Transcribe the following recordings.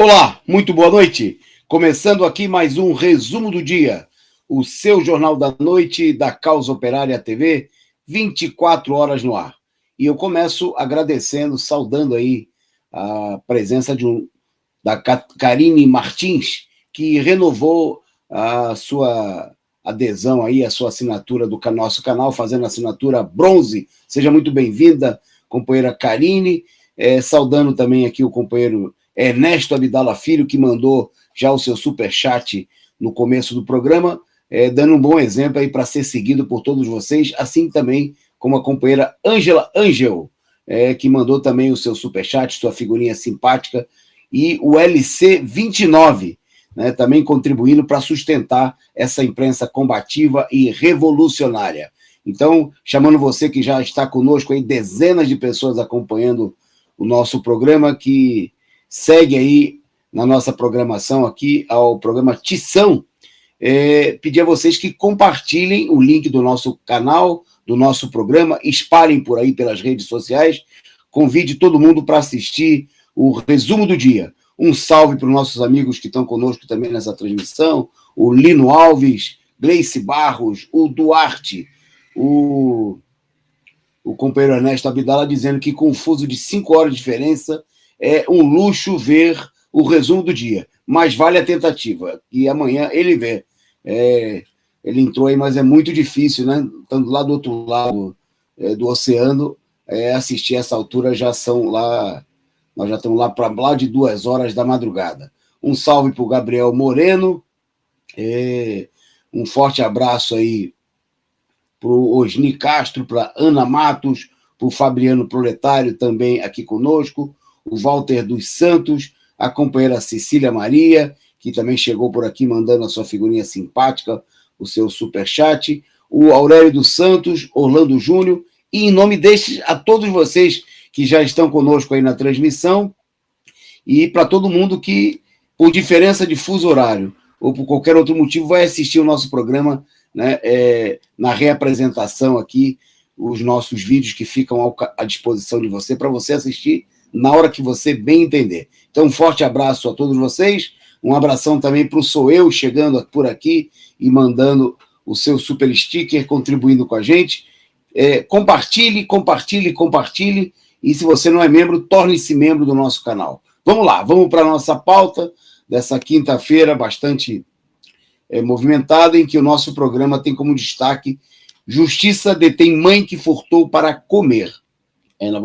Olá, muito boa noite. Começando aqui mais um resumo do dia, o seu Jornal da Noite da Causa Operária TV, 24 horas no ar. E eu começo agradecendo, saudando aí a presença da Karine Martins, que renovou a sua adesão aí, a sua assinatura do nosso canal, fazendo a assinatura bronze. Seja muito bem-vinda, companheira Karine. Saudando também aqui o companheiro Ernesto Abdala Filho, que mandou já o seu superchat no começo do programa, dando um bom exemplo aí para ser seguido por todos vocês, assim também como a companheira Ângela Angel, que mandou também o seu superchat, sua figurinha simpática, e o LC29, né, também contribuindo para sustentar essa imprensa combativa e revolucionária. Então, chamando você que já está conosco aí, dezenas de pessoas acompanhando o nosso programa, que segue aí na nossa programação aqui, ao programa Tição, pedir a vocês que compartilhem o link do nosso canal, do nosso programa, espalhem por aí pelas redes sociais, convide todo mundo para assistir o resumo do dia. Um salve para os nossos amigos que estão conosco também nessa transmissão, o Lino Alves, Gleice Barros, o Duarte, o companheiro Ernesto Abdala dizendo que com um fuso de 5 horas de diferença é um luxo ver o resumo do dia, mas vale a tentativa, e amanhã ele vê. Ele entrou aí, mas é muito difícil, né? Estando lá do outro lado do oceano, assistir essa altura já são lá, nós já estamos lá de 2 horas da madrugada. Um salve para o Gabriel Moreno, um forte abraço aí para o Osni Castro, para Ana Matos, para o Fabriano Proletário também aqui conosco, o Walter dos Santos, a companheira Cecília Maria, que também chegou por aqui mandando a sua figurinha simpática, o seu superchat, o Aurélio dos Santos, Orlando Júnior, e em nome destes, a todos vocês que já estão conosco aí na transmissão, e para todo mundo que, por diferença de fuso horário, ou por qualquer outro motivo, vai assistir o nosso programa, né, na reapresentação aqui, os nossos vídeos que ficam à disposição de você, para você assistir na hora que você bem entender. Então, um forte abraço a todos vocês, um abração também para o Sou Eu, chegando por aqui e mandando o seu super sticker, contribuindo com a gente. Compartilhe, e se você não é membro, torne-se membro do nosso canal. Vamos lá, vamos para a nossa pauta dessa quinta-feira, bastante movimentada, em que o nosso programa tem como destaque: Justiça detém mãe que furtou para comer. Nós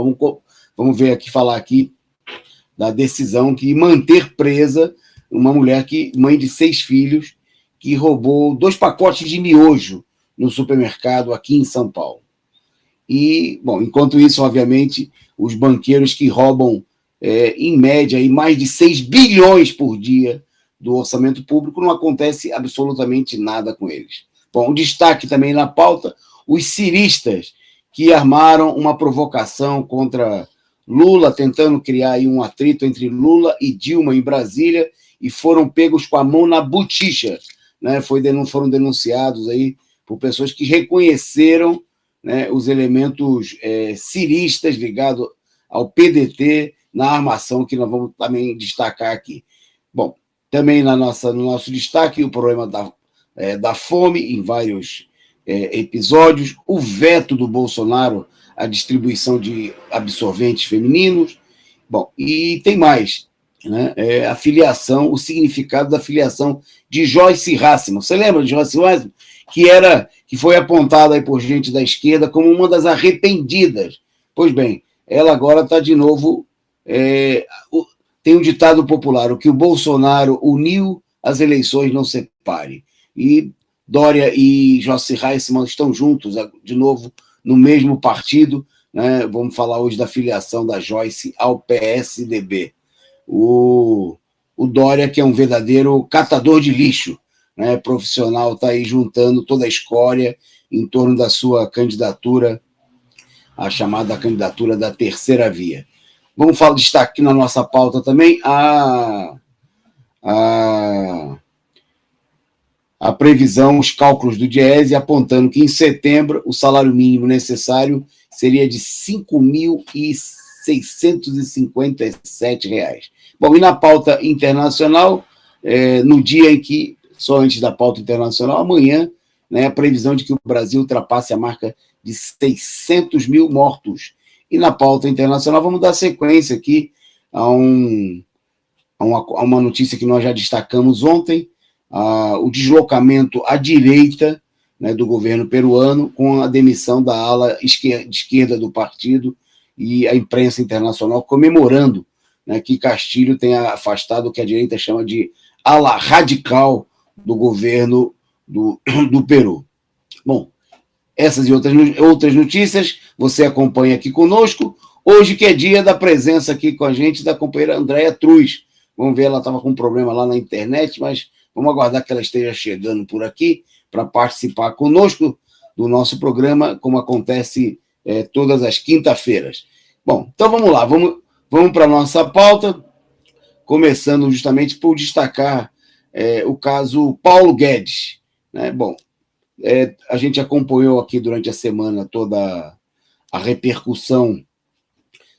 vamos ver aqui, falar aqui da decisão que manter presa uma mulher mãe de 6 filhos, que roubou 2 pacotes de miojo no supermercado aqui em São Paulo. E, bom, enquanto isso, obviamente, os banqueiros que roubam, em média, aí, mais de 6 bilhões por dia do orçamento público, não acontece absolutamente nada com eles. Bom, o destaque também na pauta: os ciristas que armaram uma provocação contra Lula, tentando criar aí um atrito entre Lula e Dilma em Brasília, e foram pegos com a mão na bochicha, né? Foram denunciados aí por pessoas que reconheceram, né, os elementos ciristas ligados ao PDT na armação, que nós vamos também destacar aqui. Bom, também no nosso destaque, o problema da fome em vários episódios, o veto do Bolsonaro à distribuição de absorventes femininos. Bom, e tem mais, né? A filiação, o significado da filiação de Joyce Hasselmann. Você lembra de Joyce Hasselmann? Que foi apontada aí por gente da esquerda como uma das arrependidas. Pois bem, ela agora está de novo... tem um ditado popular: o que o Bolsonaro uniu, as eleições não separe. E Dória e Joyce Hasselmann estão juntos, de novo, no mesmo partido, né? Vamos falar hoje da filiação da Joyce ao PSDB. O Dória, que é um verdadeiro catador de lixo, né? Profissional, está aí juntando toda a escória em torno da sua candidatura, a chamada candidatura da terceira via. Vamos destacar aqui na nossa pauta também a previsão, os cálculos do Diese, apontando que em setembro o salário mínimo necessário seria de R$ R$ 657. Bom, e na pauta internacional, no dia em que, só antes da pauta internacional, amanhã, né, a previsão de que o Brasil ultrapasse a marca de 600 mil mortos. E na pauta internacional, vamos dar sequência aqui a uma notícia que nós já destacamos ontem, o deslocamento à direita, né, do governo peruano, com a demissão da ala esquerda do partido e a imprensa internacional comemorando, né, que Castilho tenha afastado o que a direita chama de ala radical do governo do Peru. Bom, essas e outras notícias você acompanha aqui conosco. Hoje que é dia da presença aqui com a gente da companheira Andréia Truz. Vamos ver, ela estava com um problema lá na internet, mas vamos aguardar que ela esteja chegando por aqui para participar conosco do nosso programa, como acontece todas as quinta-feiras. Bom, então vamos lá, vamos para a nossa pauta, começando justamente por destacar o caso Paulo Guedes, né? Bom, a gente acompanhou aqui durante a semana toda a repercussão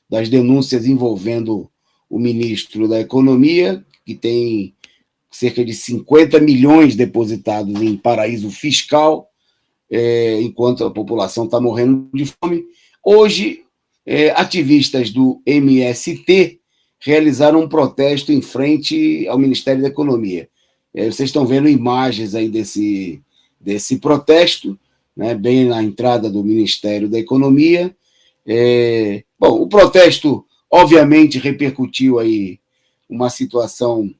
das denúncias envolvendo o ministro da Economia, que tem cerca de 50 milhões depositados em paraíso fiscal, enquanto a população está morrendo de fome. Hoje, ativistas do MST realizaram um protesto em frente ao Ministério da Economia. Vocês estão vendo imagens aí desse protesto, né, bem na entrada do Ministério da Economia. Bom, o protesto, obviamente, repercutiu aí uma situação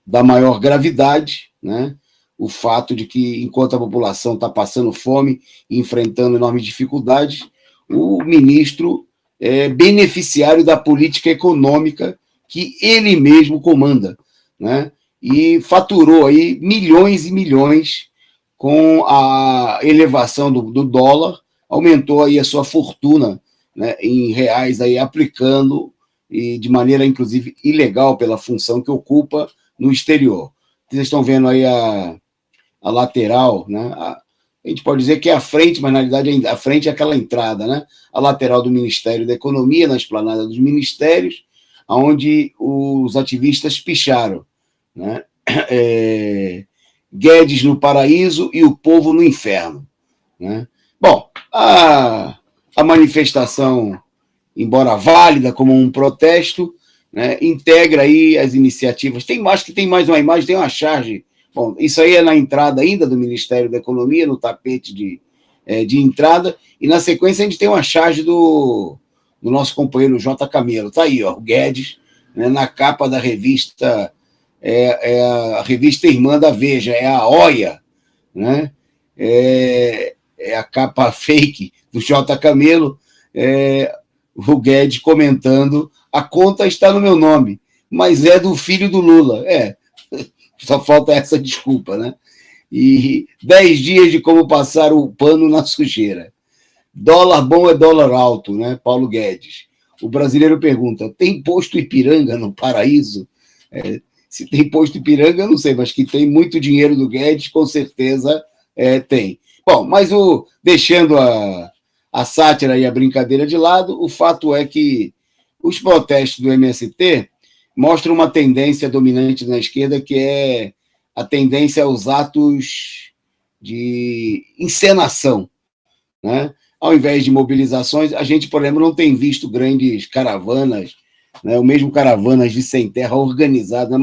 da maior gravidade, né? O fato de que, enquanto a população está passando fome e enfrentando enormes dificuldades, o ministro é beneficiário da política econômica que ele mesmo comanda, né? E faturou aí milhões e milhões com a elevação do dólar, aumentou aí a sua fortuna, né, em reais, aí, aplicando e de maneira, inclusive, ilegal pela função que ocupa no exterior. Vocês estão vendo aí a lateral, né? A gente pode dizer que é a frente, mas na realidade a frente é aquela entrada, né? A lateral do Ministério da Economia, na esplanada dos ministérios, onde os ativistas picharam, né? Guedes no paraíso e o povo no inferno, né? Bom, a manifestação, embora válida como um protesto, né, integra aí as iniciativas. Tem mais uma imagem, tem uma charge. Bom, isso aí é na entrada ainda do Ministério da Economia, no tapete de entrada, e na sequência a gente tem uma charge do nosso companheiro J. Camelo. Está aí, ó, o Guedes, né, na capa da revista, a revista irmã da Veja, é a Oia, né? É a capa fake do J. Camelo, o Guedes comentando: a conta está no meu nome, mas é do filho do Lula. Só falta essa desculpa, né? E 10 dias de como passar o pano na sujeira. Dólar bom é dólar alto, né? Paulo Guedes. O brasileiro pergunta: tem posto Ipiranga no paraíso? Se tem posto Ipiranga, eu não sei, mas que tem muito dinheiro do Guedes, com certeza tem. Bom, mas deixando a sátira e a brincadeira de lado, o fato é que os protestos do MST mostram uma tendência dominante na esquerda, que é a tendência aos atos de encenação, né? Ao invés de mobilizações, a gente, por exemplo, não tem visto grandes caravanas, né, ou mesmo caravanas de sem terra organizadas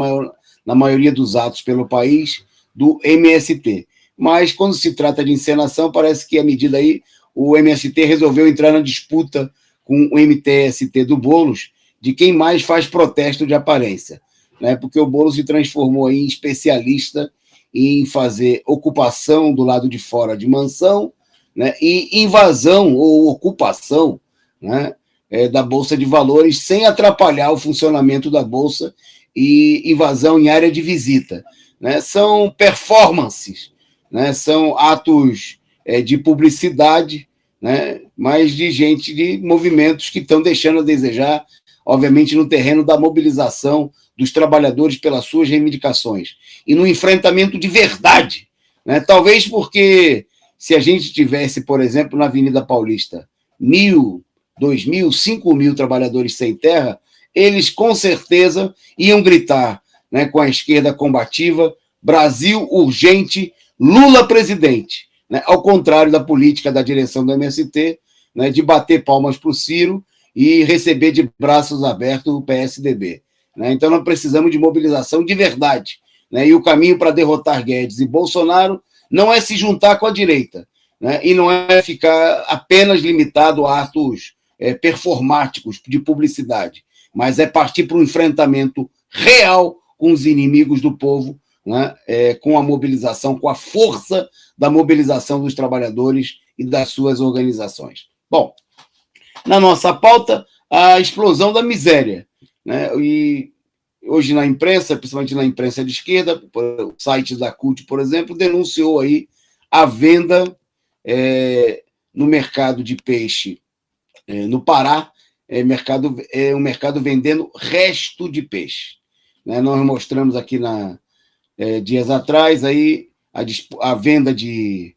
na maioria dos atos pelo país do MST. Mas, quando se trata de encenação, parece que, à medida aí, o MST resolveu entrar na disputa com o MTST do Boulos de quem mais faz protesto de aparência, né? Porque o Boulos se transformou em especialista em fazer ocupação do lado de fora de mansão, né, e invasão ou ocupação, né, da Bolsa de Valores sem atrapalhar o funcionamento da Bolsa, e invasão em área de visita, né? São performances, né? São atos de publicidade, né? Mas de movimentos que estão deixando a desejar, obviamente, no terreno da mobilização dos trabalhadores pelas suas reivindicações e no enfrentamento de verdade, né? Talvez porque, se a gente tivesse, por exemplo, na Avenida Paulista, 1.000, 2.000, 5.000 trabalhadores sem terra, eles com certeza iam gritar, né, com a esquerda combativa: Brasil urgente, Lula presidente. Né? Ao contrário da política da direção do MST, né, de bater palmas para o Ciro e receber de braços abertos o PSDB. Né? Então, nós precisamos de mobilização de verdade. Né? E o caminho para derrotar Guedes e Bolsonaro não é se juntar com a direita, né? E não é ficar apenas limitado a atos performáticos de publicidade, mas é partir para um enfrentamento real com os inimigos do povo, né? Com a mobilização, com a força da mobilização dos trabalhadores e das suas organizações. Bom, na nossa pauta, a explosão da miséria. Né? E hoje na imprensa, principalmente na imprensa de esquerda, o site da CUT, por exemplo, denunciou aí a venda no mercado de peixe no Pará, um mercado vendendo resto de peixe. Né? Nós mostramos aqui dias atrás aí a venda de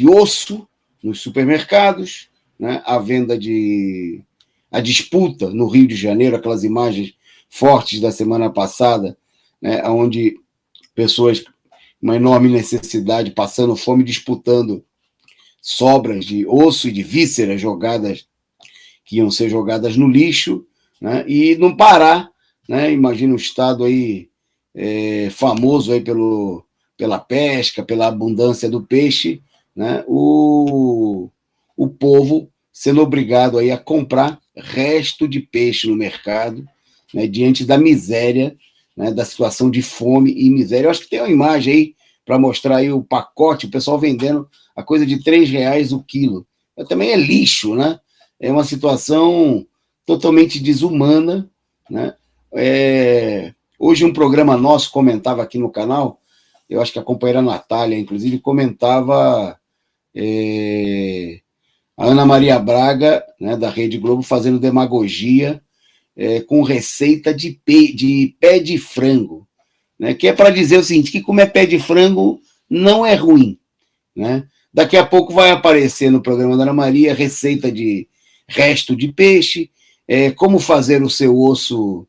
osso nos supermercados, né? A disputa no Rio de Janeiro, aquelas imagens fortes da semana passada, né? Onde pessoas com uma enorme necessidade, passando fome, disputando sobras de osso e de vísceras que iam ser jogadas no lixo, né? E no Pará, né? Imagina um estado aí famoso aí pela pesca, pela abundância do peixe, né? O povo sendo obrigado aí a comprar resto de peixe no mercado, né? Diante da miséria, né? Da situação de fome e miséria. Eu acho que tem uma imagem aí para mostrar aí o pacote, o pessoal vendendo a coisa de R$ 3 o quilo. Também é lixo, né? É uma situação totalmente desumana, né? Hoje um programa nosso comentava aqui no canal, eu acho que a companheira Natália, inclusive, comentava a Ana Maria Braga, né, da Rede Globo, fazendo demagogia com receita de pé de frango, né, que é para dizer o seguinte, que comer pé de frango não é ruim. Né? Daqui a pouco vai aparecer no programa da Ana Maria receita de resto de peixe, como fazer o seu osso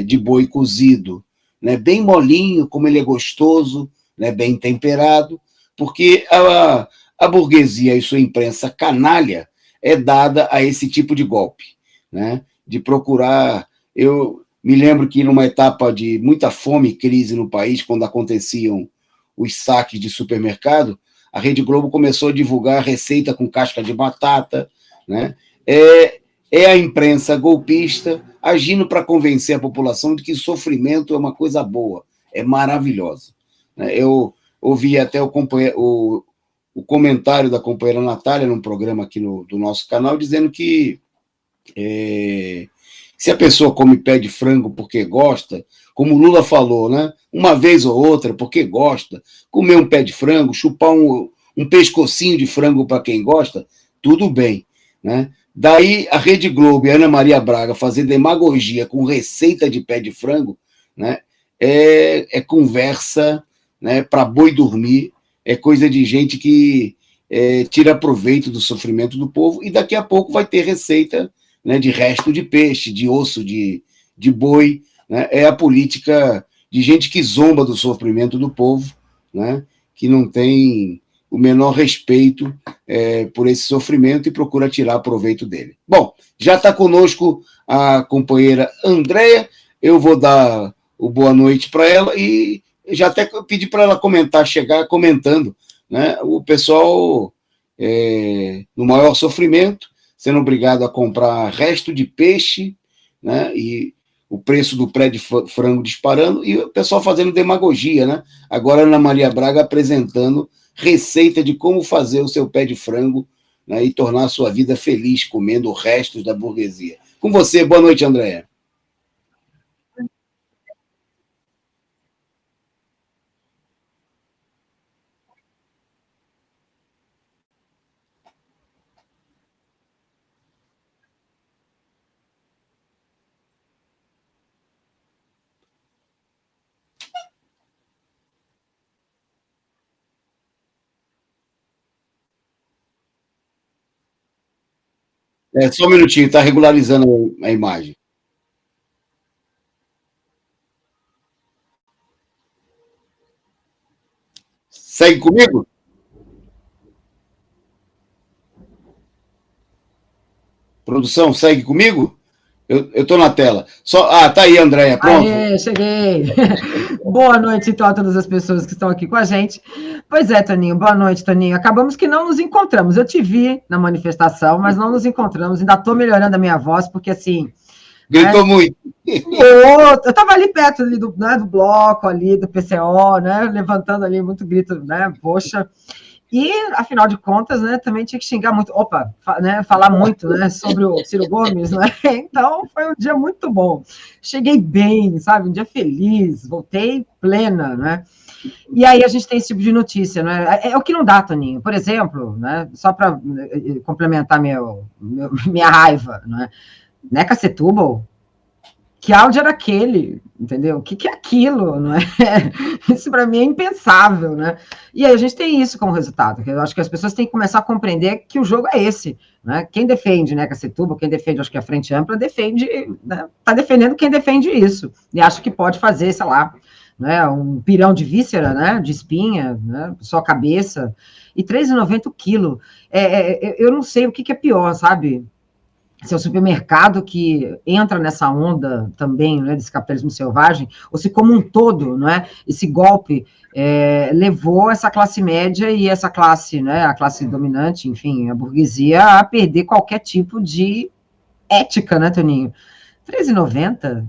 de boi cozido, né, bem molinho, como ele é gostoso, né, bem temperado, porque a burguesia e sua imprensa canalha é dada a esse tipo de golpe, né, de procurar. Eu me lembro que numa etapa de muita fome e crise no país, quando aconteciam os saques de supermercado, a Rede Globo começou a divulgar receita com casca de batata, né? É a imprensa golpista agindo para convencer a população de que sofrimento é uma coisa boa, é maravilhosa. Eu ouvi até o comentário da companheira Natália num programa aqui do nosso canal, dizendo que se a pessoa come pé de frango porque gosta, como o Lula falou, né? Uma vez ou outra, porque gosta, comer um pé de frango, chupar um pescocinho de frango para quem gosta, tudo bem. Né? Daí a Rede Globo e a Ana Maria Braga fazer demagogia com receita de pé de frango, né? É conversa, né, para boi dormir, é coisa de gente que tira proveito do sofrimento do povo, e daqui a pouco vai ter receita, né, de resto de peixe, de osso de boi. Né? É a política de gente que zomba do sofrimento do povo, né? Que não tem o menor respeito por esse sofrimento e procura tirar proveito dele. Bom, já está conosco a companheira Andréia, eu vou dar o boa noite para ela e já até pedi para ela chegar comentando, né? O pessoal no maior sofrimento, sendo obrigado a comprar resto de peixe, né? E o preço do pé de frango disparando, e o pessoal fazendo demagogia, né? Agora a Ana Maria Braga apresentando receita de como fazer o seu pé de frango, né, e tornar a sua vida feliz comendo restos da burguesia. Com você, boa noite, Andréia. Só um minutinho, está regularizando a imagem. Segue comigo? Produção, segue comigo? Eu estou na tela. Tá aí, Andréia, pronto? Aê, cheguei! Boa noite, então, a todas as pessoas que estão aqui com a gente. Pois é, Toninho, boa noite, Toninho. Acabamos que não nos encontramos. Eu te vi na manifestação, mas não nos encontramos. Ainda estou melhorando a minha voz, porque assim. Gritou muito. Eu estava ali perto ali do bloco, ali do PCO, né? Levantando ali muito grito, né? Poxa. E, afinal de contas, né, também tinha que xingar muito, né, falar muito, né, sobre o Ciro Gomes, né? Então foi um dia muito bom. Cheguei bem, sabe? Um dia feliz, voltei plena, né? E aí a gente tem esse tipo de notícia, né? É o que não dá, Toninho. Por exemplo, né, só para complementar minha raiva, né? Neca Setúbal, que áudio era aquele, entendeu? O que é aquilo, não é? Isso para mim é impensável, né? E aí a gente tem isso como resultado, que eu acho que as pessoas têm que começar a compreender que o jogo é esse, né? Quem defende, né, Cacetuba, quem defende, acho que a Frente Ampla defende, né, tá defendendo quem defende isso, e acha que pode fazer, sei lá, né, um pirão de víscera, né, de espinha, né, só cabeça, e R$3,90 o quilo. Eu não sei o que é pior, sabe? Se é o supermercado que entra nessa onda também, né, desse capitalismo selvagem, ou se como um todo, não é, esse golpe levou essa classe média e essa classe, né, a classe dominante, enfim, a burguesia, a perder qualquer tipo de ética, né, Toninho? R$13,90,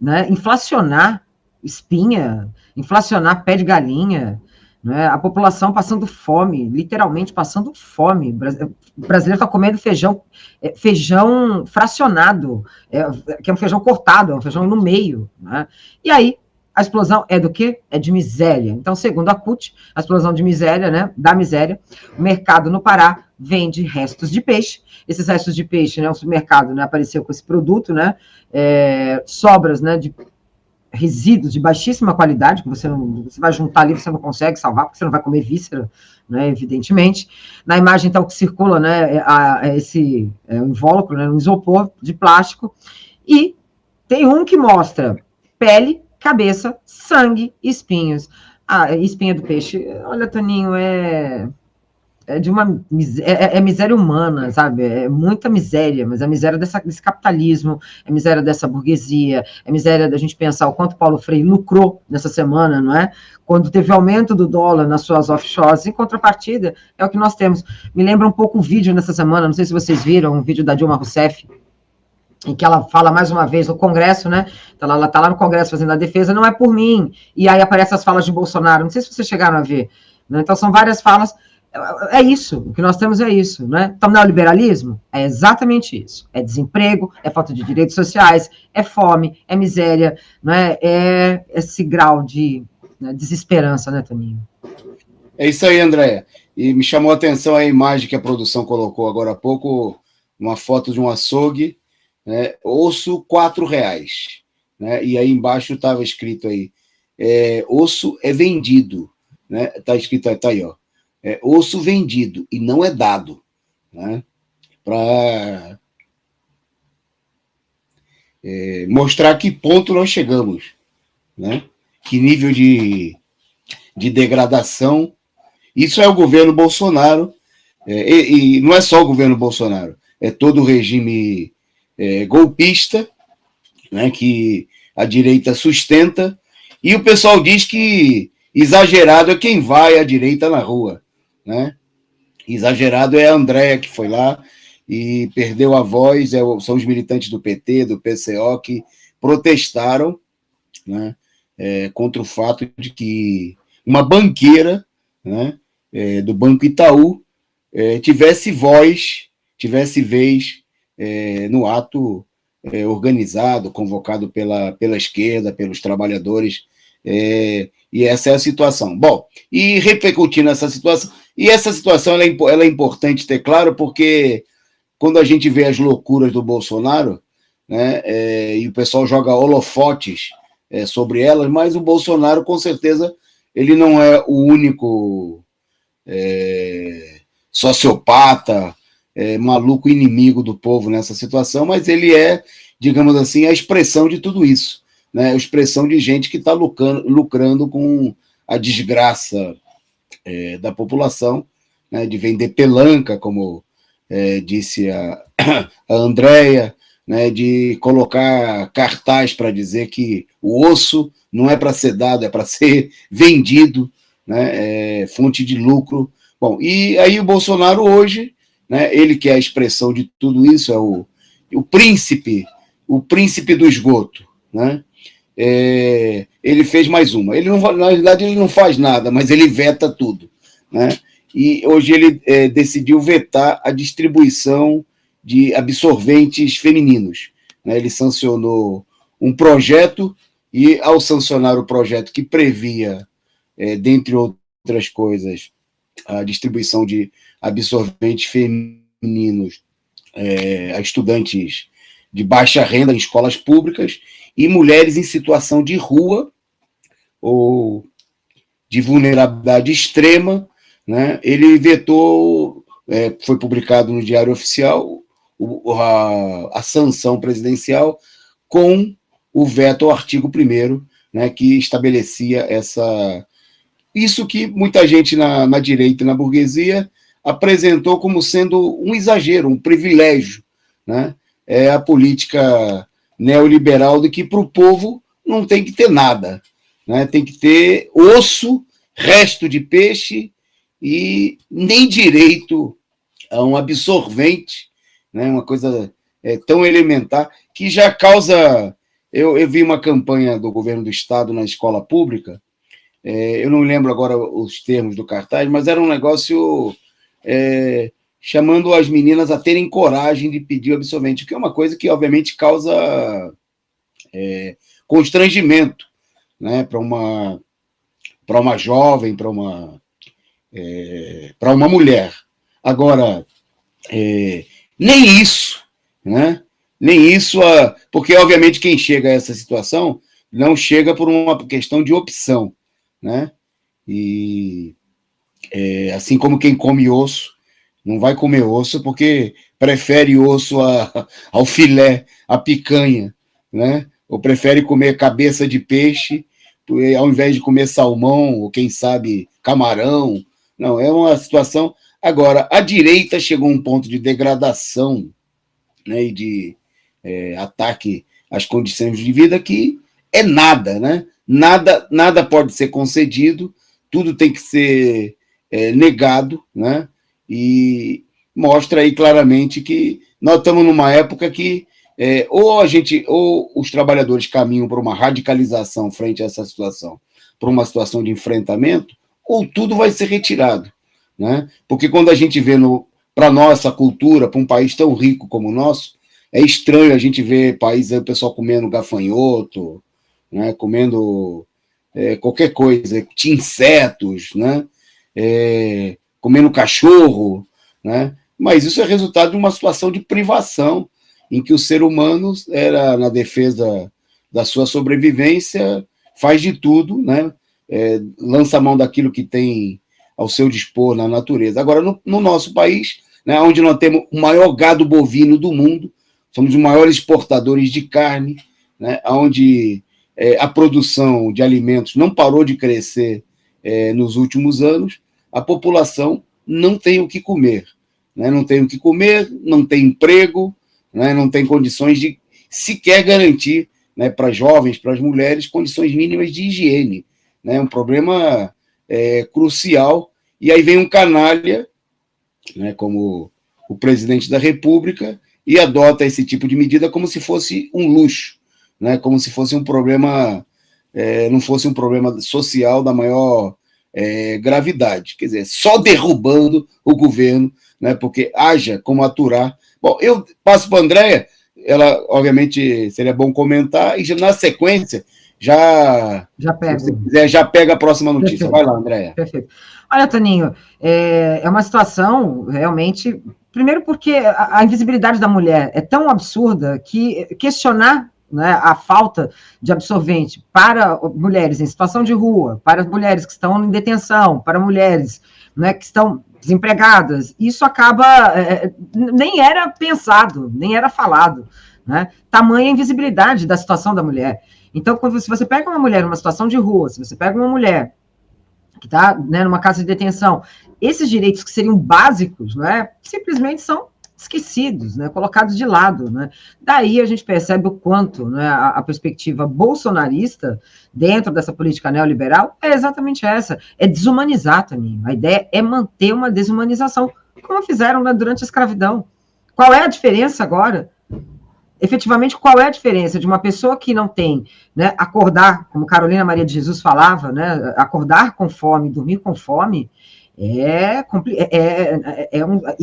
né, inflacionar espinha, inflacionar pé de galinha, né? A população passando fome, literalmente passando fome. O brasileiro está comendo feijão fracionado, que é um feijão cortado, é um feijão no meio. Né? E aí, a explosão é do quê? É de miséria. Então, segundo a CUT, a explosão de miséria, né, da miséria, o mercado no Pará vende restos de peixe. Esses restos de peixe, né, o supermercado, né, apareceu com esse produto, né, sobras, né, de resíduos de baixíssima qualidade, que você vai juntar ali, você não consegue salvar, porque você não vai comer víscera, né, evidentemente. Na imagem, então, que circula, né, esse invólucro, né, um isopor de plástico, e tem um que mostra pele, cabeça, sangue e espinhos. A espinha do peixe, olha, Toninho, de uma miséria humana, sabe? É muita miséria, mas é a miséria desse capitalismo, é a miséria dessa burguesia, é a miséria da gente pensar o quanto Paulo Freire lucrou nessa semana, não é? Quando teve aumento do dólar nas suas offshores, em contrapartida, é o que nós temos. Me lembra um pouco o vídeo nessa semana, não sei se vocês viram, um vídeo da Dilma Rousseff, em que ela fala mais uma vez no Congresso, né? Ela está lá no Congresso fazendo a defesa, não é por mim. E aí aparecem as falas de Bolsonaro, não sei se vocês chegaram a ver. Né? Então são várias falas. É isso, o que nós temos é isso, né? Então, neoliberalismo é exatamente isso. É desemprego, é falta de direitos sociais, é fome, é miséria, né? É esse grau de desesperança, né, Toninho? É isso aí, Andréia. E me chamou a atenção a imagem que a produção colocou agora há pouco, uma foto de um açougue, né? Osso R$4, né? E aí embaixo estava escrito aí, osso é vendido, né? Tá escrito, tá aí, ó. Osso vendido e não é dado, né? Para mostrar que ponto nós chegamos, né? Que nível de degradação. Isso é o governo Bolsonaro, e não é só o governo Bolsonaro, é todo o regime golpista, né, que a direita sustenta, e o pessoal diz que exagerado é quem vai à direita na rua, né? Exagerado é a Andréia, que foi lá e perdeu a voz, são os militantes do PT, do PCO, que protestaram, né, contra o fato de que uma banqueira, né, do Banco Itaú tivesse vez no ato organizado, convocado pela esquerda, pelos trabalhadores, e essa é a situação. Bom, e repercutindo essa situação, e essa situação ela é importante ter claro, porque quando a gente vê as loucuras do Bolsonaro, né, e o pessoal joga holofotes sobre elas, mas o Bolsonaro, com certeza, ele não é o único sociopata, maluco inimigo do povo nessa situação, mas ele é, digamos assim, a expressão de tudo isso, né? A expressão de gente que está lucrando com a desgraça da população, né? De vender pelanca, como disse a Andréia, né? De colocar cartaz para dizer que o osso não é para ser dado, é para ser vendido, né? Fonte de lucro. Bom, e aí o Bolsonaro hoje, né, ele que é a expressão de tudo isso, é o príncipe do esgoto, né? Ele fez mais uma. Ele não, na realidade, ele não faz nada, mas ele veta tudo, né? E hoje ele decidiu vetar a distribuição de absorventes femininos, né? Ele sancionou um projeto e, ao sancionar o projeto que previa, dentre outras coisas, a distribuição de absorventes femininos a estudantes de baixa renda em escolas públicas e mulheres em situação de rua ou de vulnerabilidade extrema, né? Ele vetou, foi publicado no Diário Oficial, a sanção presidencial com o veto ao artigo 1º, né, que estabelecia isso que muita gente na direita e na burguesia apresentou como sendo um exagero, um privilégio, né? É a política neoliberal de que para o povo não tem que ter nada, né? Tem que ter osso, resto de peixe e nem direito a um absorvente, né? Uma coisa tão elementar que já causa... Eu vi uma campanha do governo do estado na escola pública, eu não lembro agora os termos do cartaz, mas era um negócio chamando as meninas a terem coragem de pedir o absorvente, que é uma coisa que, obviamente, causa constrangimento, né, para uma jovem, para uma mulher. Agora, nem isso, né? Nem isso, porque, obviamente, quem chega a essa situação não chega por uma questão de opção, né? E assim como quem come osso, não vai comer osso porque prefere osso ao filé, à picanha, né? Ou prefere comer cabeça de peixe ao invés de comer salmão, ou quem sabe camarão. Não, é uma situação... Agora, a direita chegou a um ponto de degradação, né, e de ataque às condições de vida que é nada, né? Nada pode ser concedido, tudo tem que ser negado, né? E mostra aí claramente que nós estamos numa época que ou os trabalhadores caminham para uma radicalização frente a essa situação, para uma situação de enfrentamento, ou tudo vai ser retirado, né? Porque quando a gente vê para nossa cultura, para um país tão rico como o nosso, é estranho a gente ver países aí, o pessoal comendo gafanhoto, né, comendo qualquer coisa, insetos, né, comendo cachorro, né, mas isso é resultado de uma situação de privação, em que o ser humano, na defesa da sua sobrevivência, faz de tudo, né, lança a mão daquilo que tem ao seu dispor na natureza. Agora, no nosso país, né, onde nós temos o maior gado bovino do mundo, somos os maiores exportadores de carne, né, onde a produção de alimentos não parou de crescer nos últimos anos, a população não tem o que comer, né, não tem o que comer, não tem emprego, né, não tem condições de sequer garantir, né, para jovens, para as mulheres, condições mínimas de higiene, né, um problema crucial. E aí vem um canalha, né, como o presidente da República, e adota esse tipo de medida como se fosse um luxo, né? Como se fosse um problema, não fosse um problema social da maior gravidade. Quer dizer, só derrubando o governo, né? Porque haja como aturar. Bom, eu passo para a Andréia, ela, obviamente, seria bom comentar, e na sequência, já pega. Se você quiser, já pega a próxima notícia. Perfeito. Vai lá, Andréia. Perfeito. Olha, Toninho, é uma situação realmente... Primeiro porque a invisibilidade da mulher é tão absurda que questionar, né, a falta de absorvente para mulheres em situação de rua, para mulheres que estão em detenção, para mulheres, né, que estão desempregadas. Isso acaba, nem era pensado, nem era falado, né? Tamanha invisibilidade da situação da mulher. Então, se você pega uma mulher numa situação de rua, se você pega uma mulher que está, né, numa casa de detenção, esses direitos que seriam básicos, né, simplesmente são esquecidos, né, colocados de lado, né? Daí a gente percebe o quanto, né, a perspectiva bolsonarista dentro dessa política neoliberal é exatamente essa, é desumanizar, Toninho. A ideia é manter uma desumanização, como fizeram, né, durante a escravidão. Qual é a diferença agora? Efetivamente, qual é a diferença de uma pessoa que não tem, né, acordar, como Carolina Maria de Jesus falava, né, acordar com fome, dormir com fome, e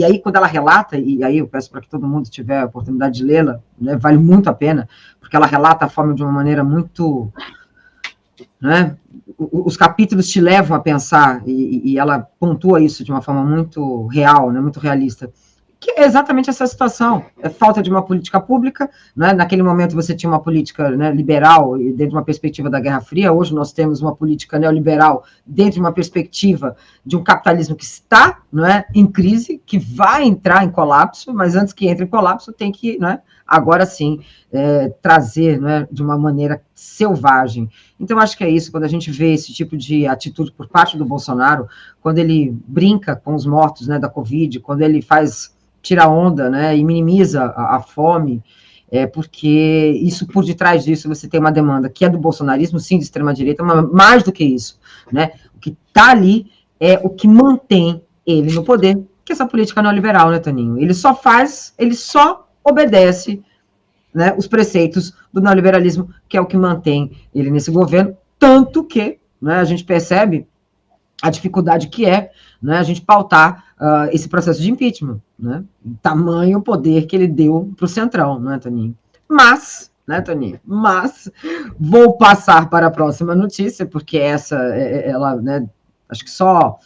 aí quando ela relata, e aí eu peço para que todo mundo tiver a oportunidade de lê-la, né, vale muito a pena, porque ela relata a fome de uma maneira muito, né, os capítulos te levam a pensar, e ela pontua isso de uma forma muito real, né, muito realista, que é exatamente essa situação, é falta de uma política pública, né? Naquele momento você tinha uma política, né, liberal dentro de uma perspectiva da Guerra Fria, hoje nós temos uma política neoliberal dentro de uma perspectiva de um capitalismo que está, né, em crise, que vai entrar em colapso, mas antes que entre em colapso tem que, né, agora sim, trazer, né, de uma maneira selvagem. Então, acho que é isso, quando a gente vê esse tipo de atitude por parte do Bolsonaro, quando ele brinca com os mortos, né, da Covid, quando ele tira onda, né, e minimiza a fome, porque isso, por detrás disso, você tem uma demanda que é do bolsonarismo, sim, de extrema-direita, mas mais do que isso, né, o que está ali é o que mantém ele no poder, que é essa política neoliberal, né, Toninho? Ele só obedece, né, os preceitos do neoliberalismo, que é o que mantém ele nesse governo, tanto que, né, a gente percebe a dificuldade que é, né, a gente pautar esse processo de impeachment, né, tamanho poder que ele deu para o Centrão, não é, Toninho? Mas, né, Toninho? Mas, vou passar para a próxima notícia, porque essa, ela, né, acho que só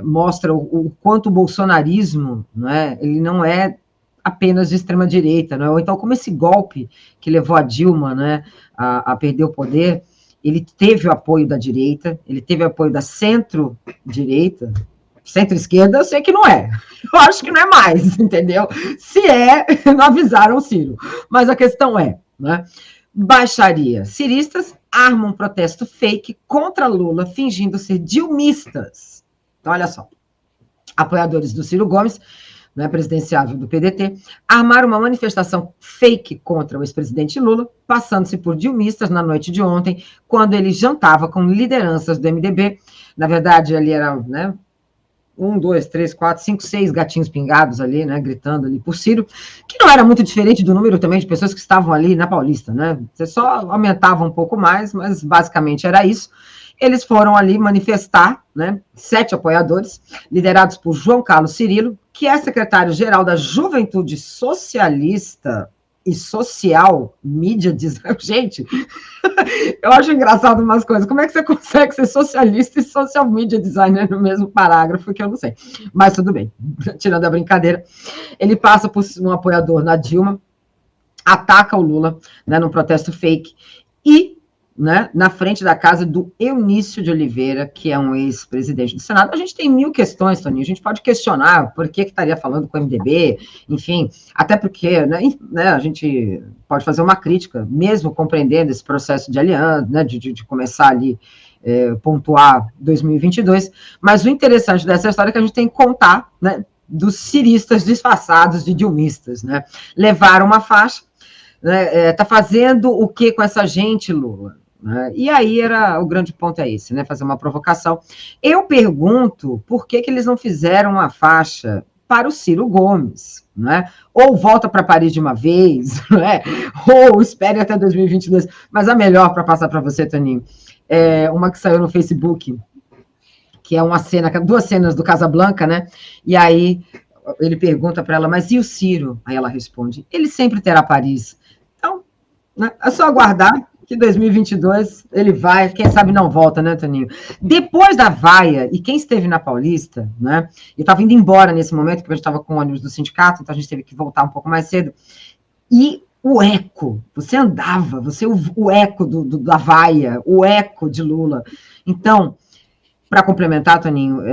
mostra o quanto o bolsonarismo, né, ele não é apenas de extrema-direita, né, ou então como esse golpe que levou a Dilma, né, a perder o poder, ele teve o apoio da direita, ele teve o apoio da centro-direita, centro-esquerda, eu sei que não é. Eu acho que não é mais, entendeu? Se não avisaram o Ciro. Mas a questão é, né? Baixaria. Ciristas armam um protesto fake contra Lula, fingindo ser dilmistas. Então, olha só. Apoiadores do Ciro Gomes, né, presidenciável do PDT, armaram uma manifestação fake contra o ex-presidente Lula, passando-se por dilmistas na noite de ontem, quando ele jantava com lideranças do MDB. Na verdade, ali era, né, 1, 2, 3, 4, 5, 6 gatinhos pingados ali, né, gritando ali por Ciro, que não era muito diferente do número também de pessoas que estavam ali na Paulista, né? Você só aumentava um pouco mais, mas basicamente era isso. Eles foram ali manifestar, né, 7 apoiadores, liderados por João Carlos Cirilo, que é secretário-geral da Juventude Socialista e Social Media Design. Gente, eu acho engraçado umas coisas. Como é que você consegue ser socialista e social media designer no mesmo parágrafo, que eu não sei. Mas tudo bem, tirando a brincadeira. Ele passa por um apoiador na Dilma, ataca o Lula, né, num protesto fake, e, né, na frente da casa do Eunício de Oliveira, que é um ex-presidente do Senado. A gente tem 1000 questões, Toninho, a gente pode questionar por que estaria falando com o MDB, enfim, até porque, né, a gente pode fazer uma crítica, mesmo compreendendo esse processo de aliança, né, de começar ali, pontuar 2022, mas o interessante dessa história é que a gente tem que contar, né, dos ciristas disfarçados de dilmistas, né, levaram uma faixa, né, tá fazendo o que com essa gente, Lula? E aí o grande ponto é esse, né? Fazer uma provocação. Eu pergunto por que eles não fizeram uma faixa para o Ciro Gomes, né? Ou volta para Paris de uma vez, né? Ou espere até 2022. Mas a melhor para passar para você, Toninho, é uma que saiu no Facebook, que é uma cena, 2 cenas do Casablanca, né? E aí ele pergunta para ela, mas e o Ciro? Aí ela responde, ele sempre terá Paris. Então, né, é só aguardar que 2022 ele vai, quem sabe não volta, né, Toninho? Depois da vaia, e quem esteve na Paulista, né, eu estava indo embora nesse momento, porque a gente estava com o ônibus do sindicato, então a gente teve que voltar um pouco mais cedo, e o eco, você andava, o eco da vaia, o eco de Lula. Então, para complementar, Toninho,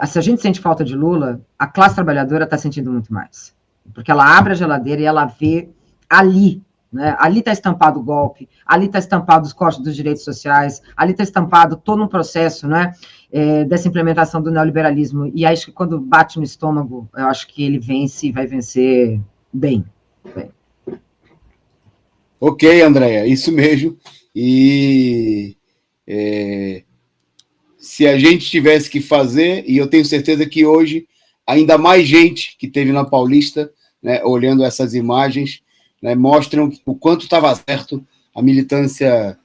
se a gente sente falta de Lula, a classe trabalhadora está sentindo muito mais. Porque ela abre a geladeira e ela vê ali, né? Ali está estampado o golpe, ali está estampado os cortes dos direitos sociais, ali está estampado todo um processo, né, dessa implementação do neoliberalismo. E acho que quando bate no estômago, eu acho que ele vence e vai vencer bem. Ok, Andréia, isso mesmo. E se a gente tivesse que fazer, e eu tenho certeza que hoje ainda mais gente que teve na Paulista, né, olhando essas imagens, né, mostram o quanto estava certo a militância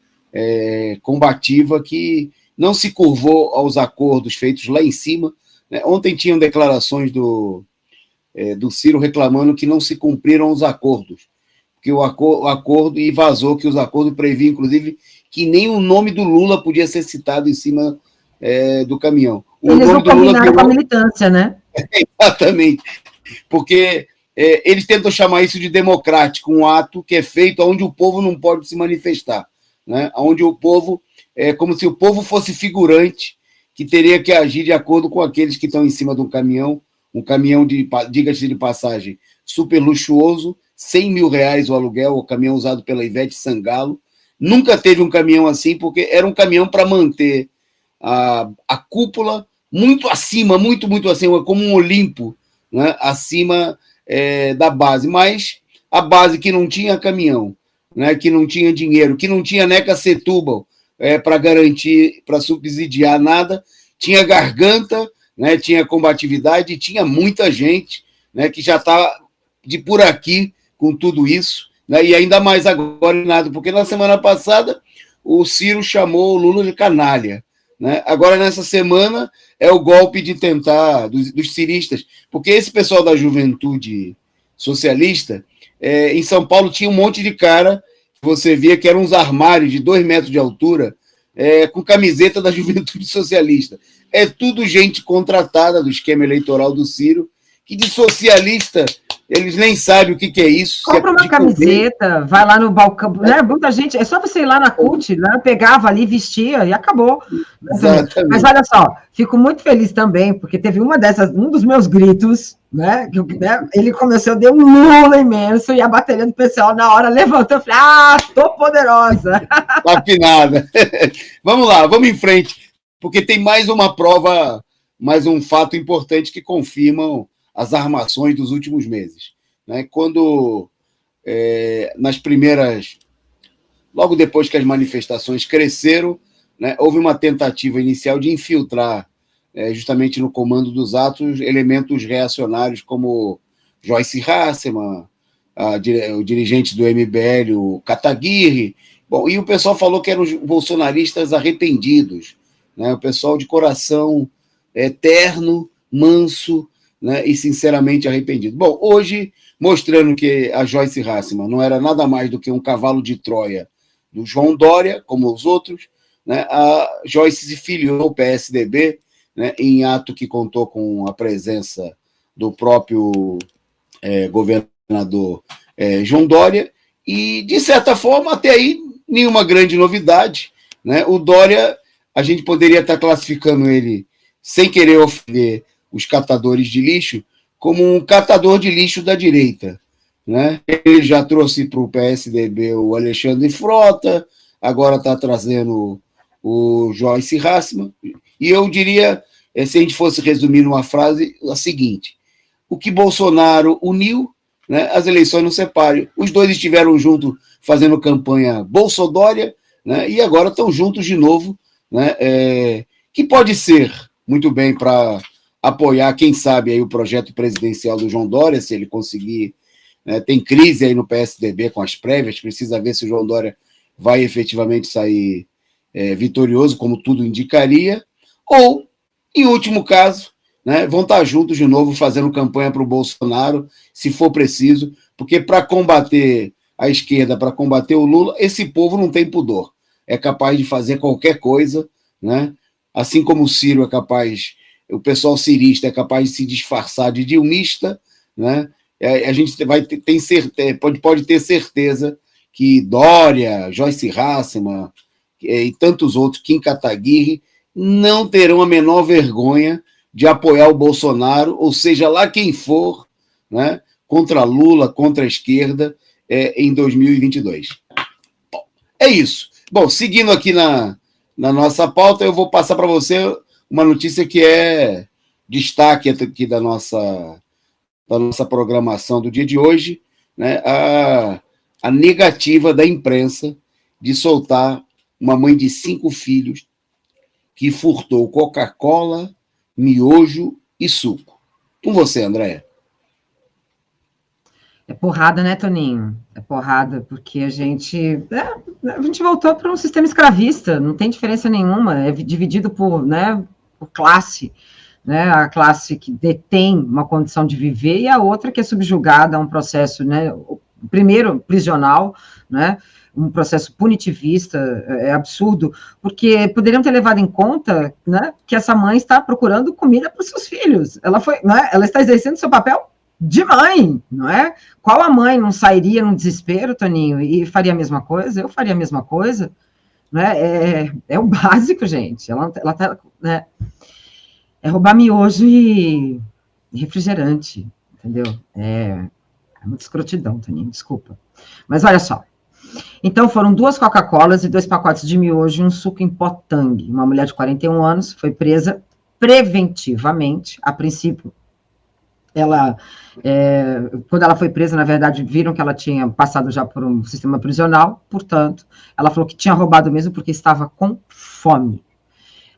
combativa, que não se curvou aos acordos feitos lá em cima. Né? Ontem tinham declarações do Ciro reclamando que não se cumpriram os acordos, que o acordo, e vazou que os acordos previam, inclusive, que nem o nome do Lula podia ser citado em cima do caminhão. Eles não combinaram com a militância, né? Exatamente, porque eles tentam chamar isso de democrático, um ato que é feito onde o povo não pode se manifestar, né? Onde o povo, como se o povo fosse figurante, que teria que agir de acordo com aqueles que estão em cima de um caminhão diga-se de passagem, super luxuoso, R$100 mil o aluguel, o caminhão usado pela Ivete Sangalo. Nunca teve um caminhão assim, porque era um caminhão para manter a cúpula muito acima, muito acima, como um Olimpo, né, acima da base. Mas a base que não tinha caminhão, né, que não tinha dinheiro, que não tinha Neca Setúbal para garantir, para subsidiar nada, tinha garganta, né, tinha combatividade, tinha muita gente, né, que já está de por aqui com tudo isso, né, e ainda mais agora, nada, porque na semana passada o Ciro chamou o Lula de canalha. Né? Agora, nessa semana, é o golpe de tentar, dos ciristas, porque esse pessoal da juventude socialista, em São Paulo tinha um monte de cara, que você via que eram uns armários de 2 metros de altura, com camiseta da juventude socialista. É tudo gente contratada do esquema eleitoral do Ciro, que de socialista eles nem sabem o que é isso. Compra uma camiseta, vai lá no balcão, né? Muita gente, é só você ir lá na CUT, né? Pegava ali, vestia e acabou. Exatamente. Mas olha só, fico muito feliz também, porque teve um dos meus gritos, né? Ele começou, deu um Lula imenso, e a bateria do pessoal na hora levantou, eu falei, tô poderosa. Afinada. Vamos lá, vamos em frente, porque tem mais uma prova, mais um fato importante que confirmam as armações dos últimos meses. Né? Quando, nas primeiras... Logo depois que as manifestações cresceram, né, houve uma tentativa inicial de infiltrar, justamente no comando dos atos, elementos reacionários como Joyce Hasselmann, o dirigente do MBL, o Kataguiri. Bom, e o pessoal falou que eram os bolsonaristas arrependidos, né? O pessoal de coração terno, manso, né, e sinceramente arrependido. Bom, hoje, mostrando que a Joyce Hasselmann não era nada mais do que um cavalo de Troia do João Dória, como os outros, né, a Joyce se filiou ao PSDB, né, em ato que contou com a presença do próprio governador João Dória, e, de certa forma, até aí, nenhuma grande novidade. Né? O Dória, a gente poderia estar classificando ele, sem querer ofender os catadores de lixo, como um catador de lixo da direita. Né? Ele já trouxe para o PSDB o Alexandre Frota, agora está trazendo o Joyce Hasselmann, e eu diria, se a gente fosse resumir numa frase, a seguinte: o que Bolsonaro uniu, né, as eleições não separam. Os dois estiveram juntos fazendo campanha Bolsodória, né, e agora estão juntos de novo, né, que pode ser muito bem para apoiar, quem sabe, aí o projeto presidencial do João Dória, se ele conseguir. Tem crise aí no PSDB com as prévias, precisa ver se o João Dória vai efetivamente sair vitorioso, como tudo indicaria, ou, em último caso, né, vão estar juntos de novo fazendo campanha para o Bolsonaro, se for preciso, porque para combater a esquerda, para combater o Lula, esse povo não tem pudor, é capaz de fazer qualquer coisa, né? Assim como o Ciro é capaz, o pessoal cirista é capaz de se disfarçar de dilmista, né? A gente pode ter certeza que Dória, Joyce Hasselmann e tantos outros, Kim Kataguiri, não terão a menor vergonha de apoiar o Bolsonaro, ou seja, lá quem for, né, contra Lula, contra a esquerda, em 2022. Bom, é isso. Bom, seguindo aqui na nossa pauta, eu vou passar para você uma notícia que é destaque aqui da nossa programação do dia de hoje, né, a negativa da imprensa de soltar uma mãe de 5 filhos que furtou Coca-Cola, miojo e suco. Com você, Andréia. É porrada, né, Toninho? É porrada, porque a gente voltou para um sistema escravista, não tem diferença nenhuma, é dividido por, né, por classe, né, a classe que detém uma condição de viver e a outra que é subjugada a um processo, né, primeiro prisional, né, um processo punitivista, é absurdo, porque poderiam ter levado em conta, né, que essa mãe está procurando comida para os seus filhos, ela está exercendo seu papel de mãe, não é? Qual a mãe não sairia num desespero, Toninho, e faria a mesma coisa? Eu faria a mesma coisa, né? É o básico, gente. Ela tá, né? É roubar miojo e refrigerante, entendeu? É muita escrotidão, Toninho, desculpa. Mas olha só. Então, foram 2 Coca-Colas e 2 pacotes de miojo e um suco em pó Tang. Uma mulher de 41 anos foi presa preventivamente, a princípio. Quando ela foi presa, na verdade, viram que ela tinha passado já por um sistema prisional, portanto, ela falou que tinha roubado mesmo porque estava com fome.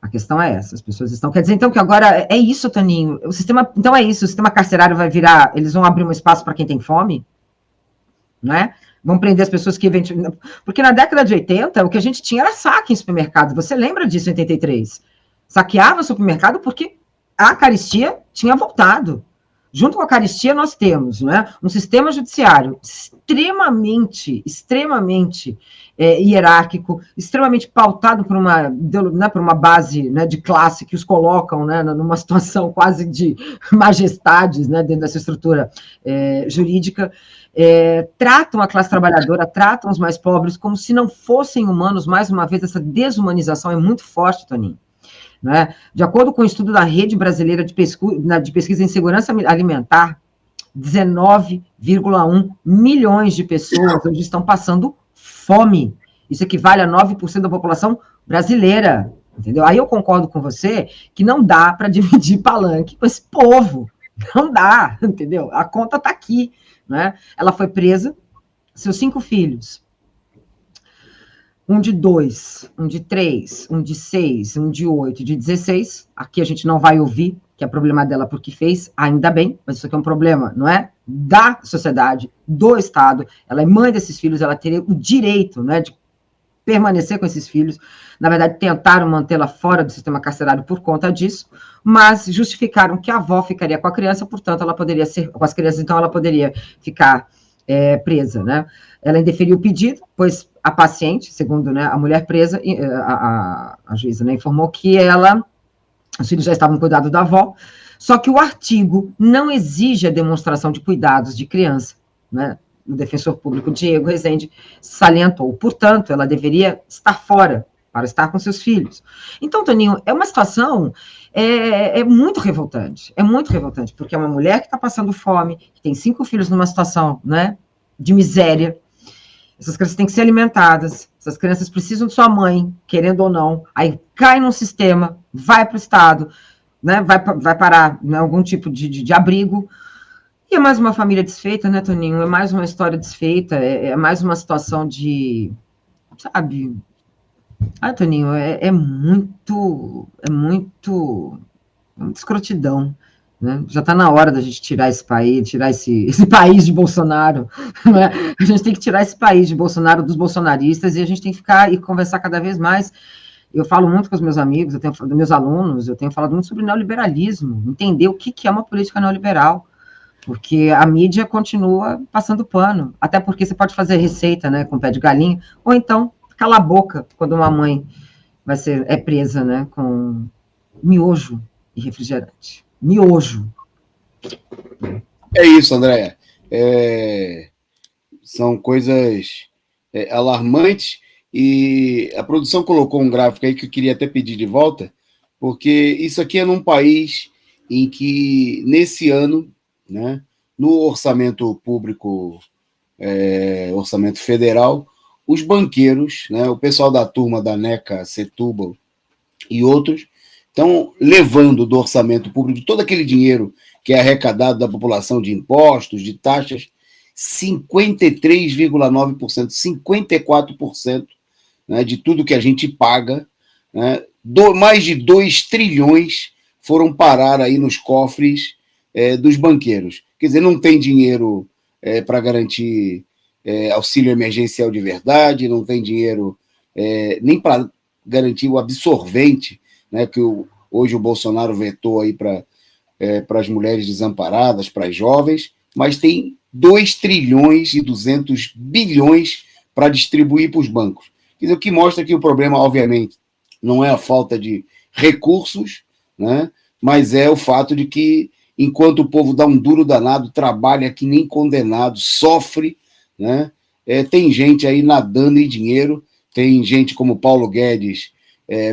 A questão é essa, as pessoas estão... Quer dizer, então, que agora é isso, Toninho, o sistema carcerário vai virar, eles vão abrir um espaço para quem tem fome, né? Vão prender as pessoas que... Porque na década de 80, o que a gente tinha era saque em supermercado, você lembra disso em 83? Saqueava o supermercado porque a caristia tinha voltado. Junto com a caristia, nós temos, né, um sistema judiciário extremamente hierárquico, extremamente pautado por uma base, né, de classe que os colocam, né, numa situação quase de majestades, né, dentro dessa estrutura jurídica, tratam a classe trabalhadora, tratam os mais pobres como se não fossem humanos. Mais uma vez, essa desumanização é muito forte, Toninho. Né? De acordo com o estudo da Rede Brasileira de Pesquisa em Segurança Alimentar, 19,1 milhões de pessoas hoje estão passando fome. Isso equivale a 9% da população brasileira. Entendeu? Aí eu concordo com você que não dá para dividir palanque com esse povo. Não dá, entendeu? A conta está aqui. Né? Ela foi presa, seus 5 filhos. Um de 2, um de 3, um de 6, um de 8, de 16. Aqui a gente não vai ouvir, que é problema dela porque fez, ainda bem, mas isso aqui é um problema, não é? Da sociedade, do Estado. Ela é mãe desses filhos, ela teria o direito, né, de permanecer com esses filhos. Na verdade, tentaram mantê-la fora do sistema carcerário por conta disso, mas justificaram que a avó ficaria com a criança, portanto, ela poderia ser, com as crianças, então ela poderia ficar presa, né? Ela indeferiu o pedido, pois a paciente, segundo, né, a mulher presa, a juíza, né, informou que os filhos já estavam no cuidado da avó, só que o artigo não exige a demonstração de cuidados de criança, né? O defensor público Diego Rezende salientou, portanto, ela deveria estar fora para estar com seus filhos. Então, Toninho, é uma situação muito revoltante, porque é uma mulher que está passando fome, que tem 5 filhos numa situação, né, de miséria. Essas crianças têm que ser alimentadas, essas crianças precisam de sua mãe, querendo ou não, aí cai num sistema, vai para o Estado, né, vai parar em algum tipo de abrigo, e é mais uma família desfeita, né, Toninho? É mais uma história desfeita, é mais uma situação de, sabe... Toninho, é muita escrotidão, né? Já está na hora da gente tirar esse país de Bolsonaro, né? A gente tem que tirar esse país de Bolsonaro, dos bolsonaristas, e a gente tem que ficar e conversar cada vez mais. Eu falo muito com os meus amigos, dos meus alunos, eu tenho falado muito sobre neoliberalismo, entender o que é uma política neoliberal, porque a mídia continua passando pano, até porque você pode fazer receita, né, com pé de galinha, ou então cala a boca quando uma mãe é presa, né, com miojo e refrigerante. Miojo. É isso, Andréia. São coisas alarmantes, e a produção colocou um gráfico aí que eu queria até pedir de volta, porque isso aqui é num país em que, nesse ano, né, no orçamento público, orçamento federal, os banqueiros, né, o pessoal da turma da NECA, Setúbal e outros, estão levando do orçamento público todo aquele dinheiro que é arrecadado da população de impostos, de taxas, 53,9%, 54%, né, de tudo que a gente paga, né, mais de 2 trilhões foram parar aí nos cofres dos banqueiros. Quer dizer, não tem dinheiro para garantir auxílio emergencial de verdade, não tem dinheiro nem para garantir o absorvente, né, que hoje o Bolsonaro vetou aí para as mulheres desamparadas, para as jovens, mas tem 2 trilhões e 200 bilhões para distribuir para os bancos. Quer dizer, o que mostra que o problema, obviamente, não é a falta de recursos, né, mas é o fato de que, enquanto o povo dá um duro danado, trabalha que nem condenado, sofre, né, tem gente aí nadando em dinheiro, tem gente como Paulo Guedes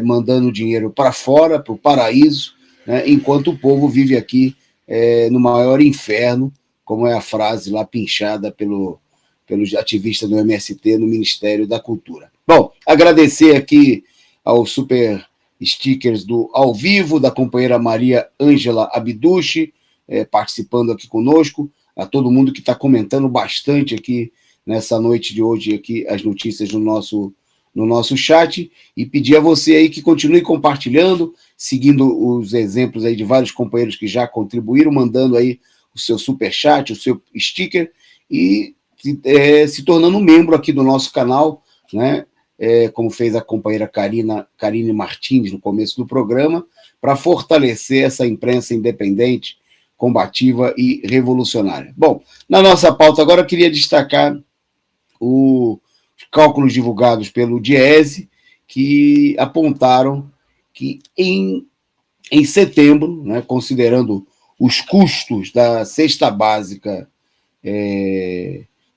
mandando dinheiro para fora, para o paraíso, né, enquanto o povo vive aqui no maior inferno, como é a frase lá pinchada pelos ativistas do MST no Ministério da Cultura. Bom, agradecer aqui aos super stickers do Ao Vivo, da companheira Maria Ângela Abducci, participando aqui conosco, a todo mundo que está comentando bastante aqui nessa noite de hoje, aqui as notícias no nosso chat, e pedir a você aí que continue compartilhando, seguindo os exemplos aí de vários companheiros que já contribuíram, mandando aí o seu superchat, o seu sticker, e se tornando membro aqui do nosso canal, né, como fez a companheira Karine Martins no começo do programa, para fortalecer essa imprensa independente, combativa e revolucionária. Bom, na nossa pauta agora eu queria destacar os cálculos divulgados pelo Diese, que apontaram que em setembro, né, considerando os custos da cesta básica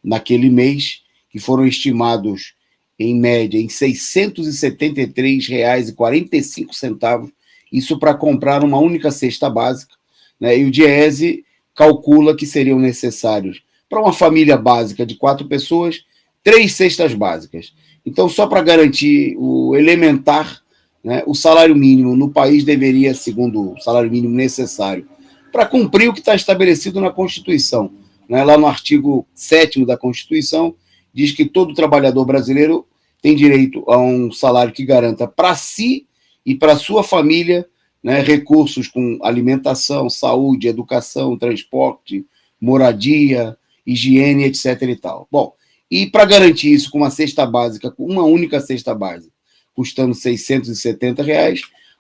naquele mês, que foram estimados em média em R$ 673,45, isso para comprar uma única cesta básica, né, e o Diese calcula que seriam necessários, para uma família básica de 4 pessoas, 3 cestas básicas. Então, só para garantir o elementar, né, o salário mínimo no país deveria, segundo o salário mínimo necessário, para cumprir o que está estabelecido na Constituição. Né, lá no artigo 7º da Constituição, diz que todo trabalhador brasileiro tem direito a um salário que garanta para si e para sua família, né, recursos com alimentação, saúde, educação, transporte, moradia, higiene, etc. e tal. Bom, e para garantir isso com uma cesta básica, com uma única cesta básica, custando R$ 670,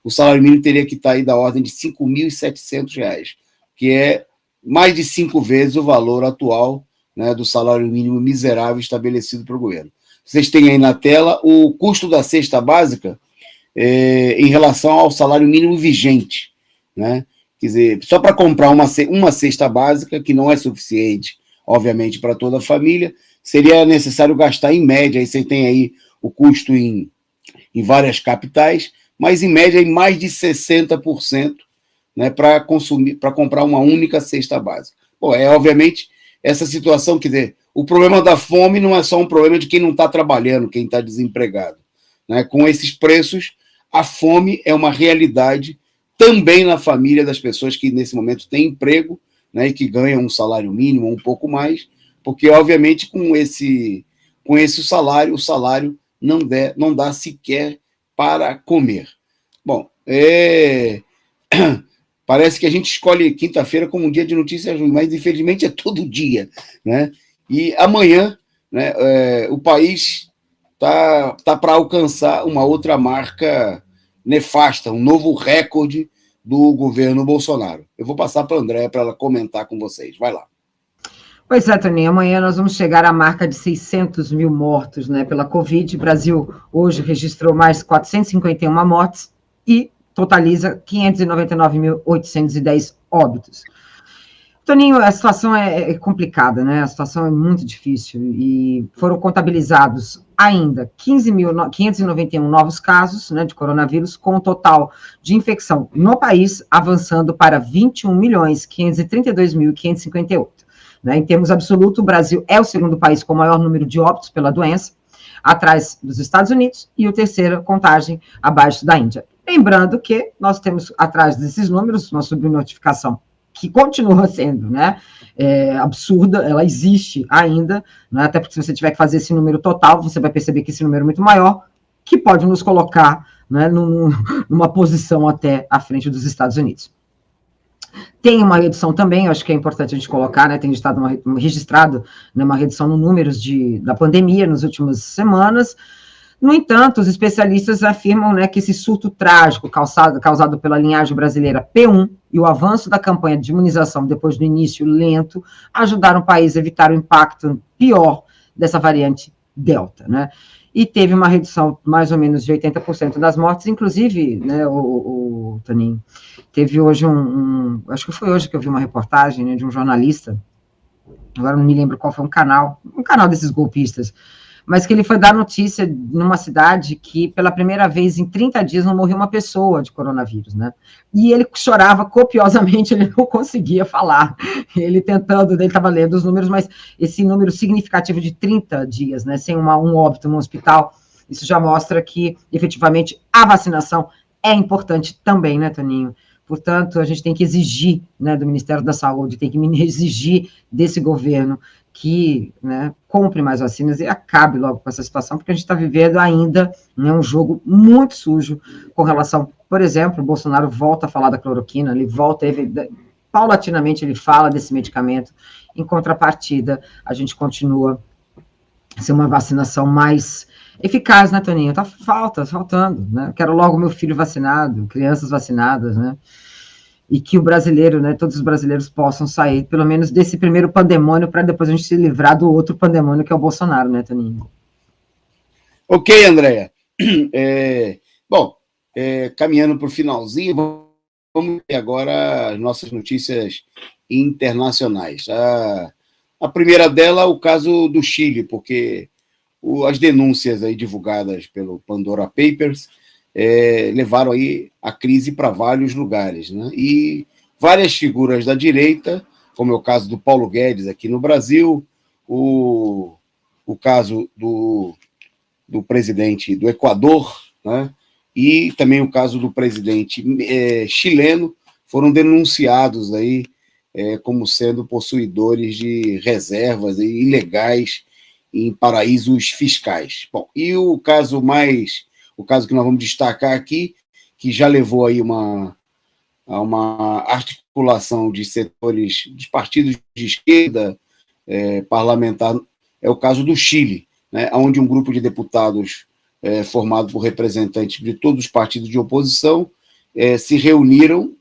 o salário mínimo teria que estar aí da ordem de R$ 5.700, que é mais de 5 vezes o valor atual, né, do salário mínimo miserável estabelecido pelo governo. Vocês têm aí na tela o custo da cesta básica em relação ao salário mínimo vigente, né? Quer dizer, só para comprar uma cesta básica, que não é suficiente, obviamente, para toda a família, seria necessário gastar em média, aí você tem aí o custo em várias capitais, mas em média em mais de 60%, né, para comprar uma única cesta básica. Bom, obviamente essa situação, quer dizer, o problema da fome não é só um problema de quem não está trabalhando, quem está desempregado, né? Com esses preços, a fome é uma realidade também na família das pessoas que nesse momento têm emprego, né, e que ganham um salário mínimo, um pouco mais, porque obviamente com esse salário, o salário não dá sequer para comer. Bom, parece que a gente escolhe quinta-feira como um dia de notícias ruins, mas infelizmente é todo dia, né? E amanhã, né, o país tá para alcançar uma outra marca nefasta, um novo recorde do governo Bolsonaro. Eu vou passar para a Andréa para ela comentar com vocês. Vai lá. Pois é, Toninho, amanhã nós vamos chegar à marca de 600 mil mortos, né, pela Covid. O Brasil hoje registrou mais 451 mortes e totaliza 599.810 óbitos. Toninho, a situação é complicada, né? A situação é muito difícil e foram contabilizados ainda 15.591 novos casos, né, de coronavírus, com um total de infecção no país avançando para 21.532.558. Né? Em termos absolutos, o Brasil é o segundo país com o maior número de óbitos pela doença, atrás dos Estados Unidos, e o terceiro contagem abaixo da Índia. Lembrando que nós temos, atrás desses números, uma subnotificação que continua sendo, né, absurda, ela existe ainda, né, até porque se você tiver que fazer esse número total, você vai perceber que esse número é muito maior, que pode nos colocar, né, numa posição até à frente dos Estados Unidos. Tem uma redução também, eu acho que é importante a gente colocar, né, tem registrado, né, uma redução no números da pandemia nas últimas semanas. No entanto, os especialistas afirmam, né, que esse surto trágico causado pela linhagem brasileira P1 e o avanço da campanha de imunização depois do início lento ajudaram o país a evitar o impacto pior dessa variante Delta, né? E teve uma redução mais ou menos de 80% das mortes, inclusive, né, o Toninho, teve hoje acho que foi hoje que eu vi uma reportagem, né, de um jornalista, agora não me lembro qual foi um canal desses golpistas, mas que ele foi dar notícia numa cidade que, pela primeira vez em 30 dias, não morreu uma pessoa de coronavírus, né? E ele chorava copiosamente, ele não conseguia falar. Ele estava lendo os números, mas esse número significativo de 30 dias, né, sem um óbito no hospital, isso já mostra que, efetivamente, a vacinação é importante também, né, Toninho? Portanto, a gente tem que exigir, né, do Ministério da Saúde, tem que exigir desse governo que, né, compre mais vacinas e acabe logo com essa situação, porque a gente está vivendo ainda, né, um jogo muito sujo com relação, por exemplo, o Bolsonaro volta a falar da cloroquina, paulatinamente ele fala desse medicamento, em contrapartida, a gente continua a ser uma vacinação mais eficaz, né, Toninho? Faltando, né? Quero logo meu filho vacinado, crianças vacinadas, né? E que o brasileiro, né, todos os brasileiros possam sair, pelo menos desse primeiro pandemônio, para depois a gente se livrar do outro pandemônio, que é o Bolsonaro, né, Toninho? Ok, Andréia. Caminhando para o finalzinho, vamos ver agora as nossas notícias internacionais. A primeira dela, o caso do Chile, porque as denúncias aí divulgadas pelo Pandora Papers levaram aí a crise para vários lugares, né? E várias figuras da direita, como é o caso do Paulo Guedes aqui no Brasil, o caso do presidente do Equador, né? E também o caso do presidente chileno, foram denunciados aí como sendo possuidores de reservas ilegais em paraísos fiscais. Bom, e o caso que nós vamos destacar aqui, que já levou aí a uma articulação de setores dos partidos de esquerda parlamentar, é o caso do Chile, né, onde um grupo de deputados formado por representantes de todos os partidos de oposição se reuniram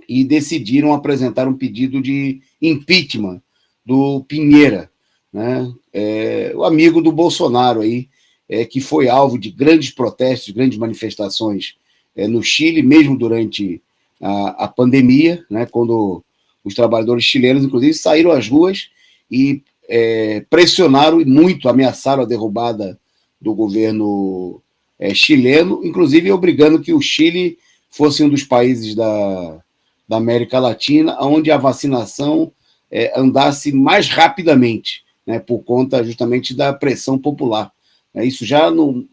e decidiram apresentar um pedido de impeachment do Piñera, né, o amigo do Bolsonaro aí, que foi alvo de grandes protestos, grandes manifestações no Chile, mesmo durante a pandemia, né, quando os trabalhadores chilenos, inclusive, saíram às ruas e pressionaram e muito ameaçaram a derrubada do governo chileno, inclusive obrigando que o Chile fosse um dos países da América Latina onde a vacinação andasse mais rapidamente, né, por conta justamente da pressão popular. Isso já no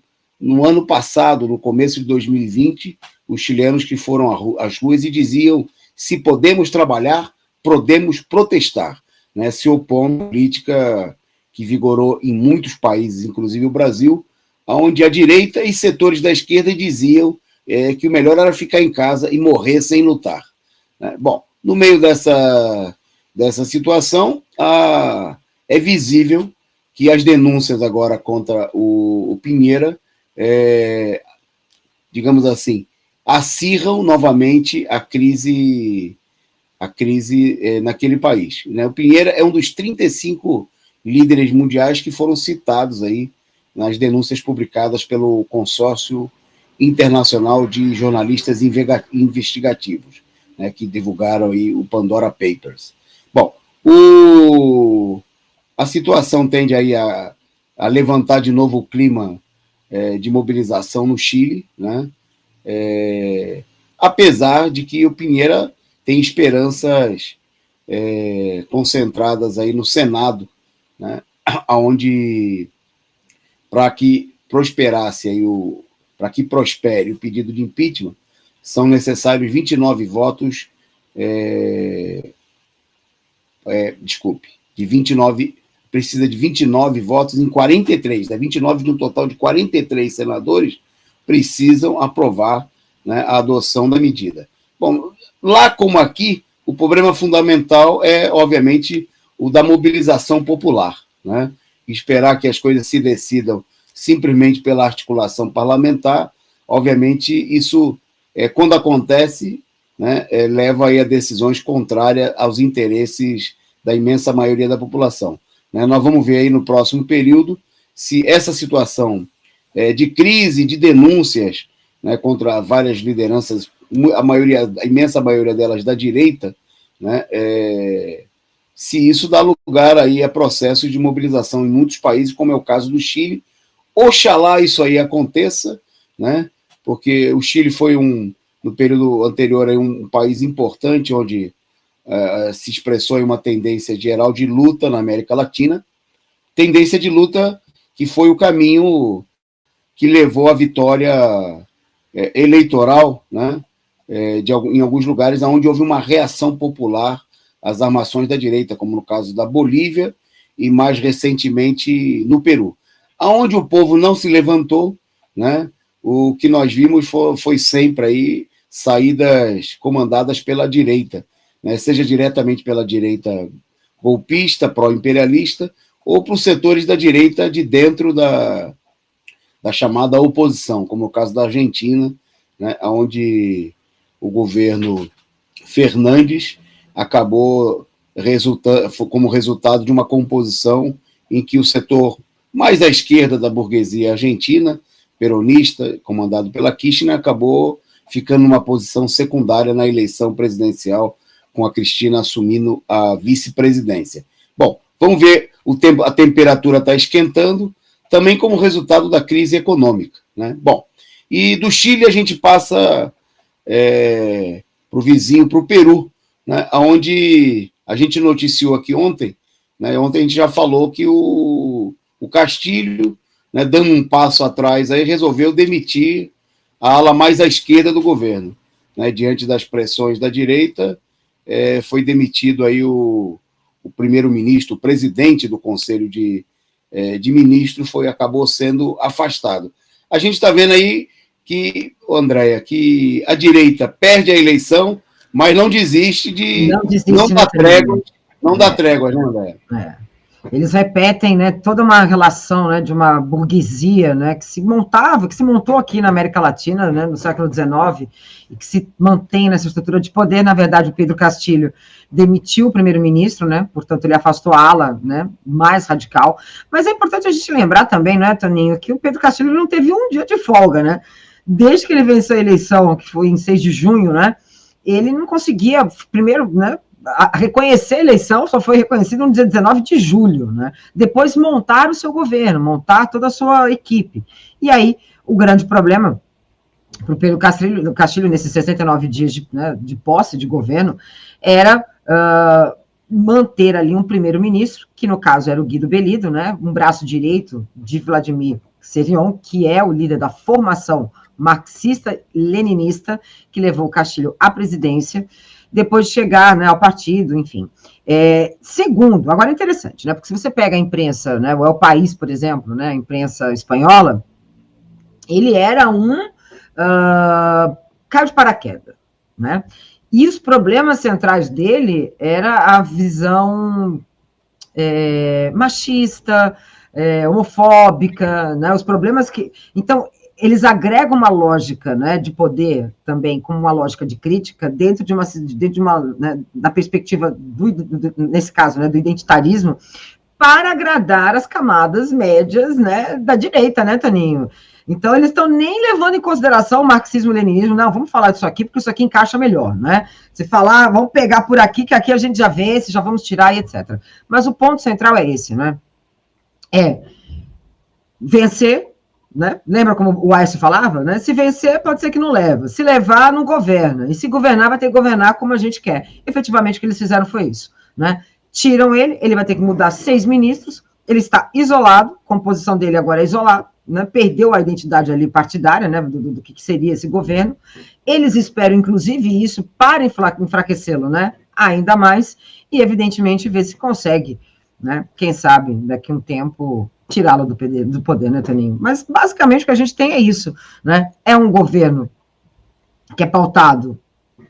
ano passado, no começo de 2020, os chilenos que foram às ruas e diziam: se podemos trabalhar, podemos protestar, né, se opondo à política que vigorou em muitos países, inclusive o Brasil, onde a direita e setores da esquerda diziam que o melhor era ficar em casa e morrer sem lutar. Bom, no meio dessa situação, é visível que as denúncias agora contra o Piñera, digamos assim, acirram novamente a crise naquele país. Né? O Piñera é um dos 35 líderes mundiais que foram citados aí nas denúncias publicadas pelo Consórcio Internacional de Jornalistas Investigativos, né, que divulgaram aí o Pandora Papers. Bom, a situação tende aí a a levantar de novo o clima de mobilização no Chile, né? Apesar de que o Piñera tem esperanças concentradas aí no Senado, né? Onde, para que prosperasse aí para que prospere o pedido de impeachment, são necessários 29 votos, precisa de 29 votos em 43, né? 29 de um total de 43 senadores precisam aprovar, né, a adoção da medida. Bom, lá como aqui, o problema fundamental é, obviamente, o da mobilização popular, né? Esperar que as coisas se decidam simplesmente pela articulação parlamentar, obviamente, isso, quando acontece, né, leva aí a decisões contrárias aos interesses da imensa maioria da população. Né? Nós vamos ver aí no próximo período se essa situação de crise, de denúncias, né, contra várias lideranças, a imensa maioria delas da direita, né, se isso dá lugar aí a processos de mobilização em muitos países, como é o caso do Chile. Oxalá isso aí aconteça, né, porque o Chile foi, no período anterior, aí, um país importante, onde se expressou em uma tendência geral de luta na América Latina, tendência de luta que foi o caminho que levou à vitória eleitoral, né, em alguns lugares onde houve uma reação popular às armações da direita, como no caso da Bolívia e, mais recentemente, no Peru. Aonde o povo não se levantou, né, o que nós vimos foi sempre aí saídas comandadas pela direita, né, seja diretamente pela direita golpista, pró-imperialista, ou para os setores da direita de dentro da chamada oposição, como o caso da Argentina, né, onde o governo Fernandes acabou como resultado de uma composição em que o setor mais à esquerda da burguesia argentina, peronista, comandado pela Kirchner, acabou ficando numa posição secundária na eleição presidencial, com a Cristina assumindo a vice-presidência. Bom, vamos ver, a temperatura está esquentando, também como resultado da crise econômica, né? Bom, e do Chile a gente passa para o vizinho, para o Peru, né, onde a gente noticiou aqui ontem, né, ontem a gente já falou que o Castilho, né, dando um passo atrás, aí resolveu demitir a ala mais à esquerda do governo, né, diante das pressões da direita, foi demitido aí o primeiro-ministro, o presidente do Conselho de Ministros, acabou sendo afastado. A gente está vendo aí que, Andréia, que a direita perde a eleição, mas não desiste não dá trégua, né, Andréia? Eles repetem, né, toda uma relação, né, de uma burguesia, né, que se montou aqui na América Latina, né, no século XIX, e que se mantém nessa estrutura de poder. Na verdade, o Pedro Castilho demitiu o primeiro-ministro, né, portanto, ele afastou a ala, né, mais radical. Mas é importante a gente lembrar também, né, Toninho, que o Pedro Castilho não teve um dia de folga, né? Desde que ele venceu a eleição, que foi em 6 de junho, né, ele não conseguia, primeiro, né, reconhecer a eleição, só foi reconhecido no dia 19 de julho, né? Depois montar o seu governo, montar toda a sua equipe. E aí, o grande problema para o Pedro Castilho, nesses 69 dias de posse de governo, era manter ali um primeiro-ministro, que no caso era o Guido Bellido, né? Um braço direito de Vladimir Serion, que é o líder da formação marxista-leninista, que levou o Castilho à presidência, depois de chegar, né, ao partido, enfim. Segundo, agora é interessante, né, porque se você pega a imprensa, né, o El País, por exemplo, né, a imprensa espanhola, ele era caiu de paraquedas, né, e os problemas centrais dele era a visão machista, homofóbica, né, os problemas que... Então, eles agregam uma lógica, né, de poder também, como uma lógica de crítica, dentro de uma né, da perspectiva, nesse caso, né, do identitarismo, para agradar as camadas médias, né, da direita, né, Toninho? Então, eles estão nem levando em consideração o marxismo-leninismo, não, vamos falar disso aqui, porque isso aqui encaixa melhor, né? Se falar, vamos pegar por aqui, que aqui a gente já vence, já vamos tirar e etc. Mas o ponto central é esse, né? vencer, né? Lembra como o Aécio falava? Né? Se vencer, pode ser que não leva. Se levar, não governa. E se governar, vai ter que governar como a gente quer. Efetivamente, o que eles fizeram foi isso. Né? Tiram ele vai ter que mudar 6 ministros, ele está isolado, a composição dele agora é isolado, né? Perdeu a identidade ali partidária, né? do que seria esse governo. Eles esperam, inclusive, isso para enfraquecê-lo, né? Ainda mais, e evidentemente ver se consegue, né? Quem sabe, daqui a um tempo, tirá-lo do poder, né, Toninho? Mas, basicamente, o que a gente tem é isso, né? É um governo que é pautado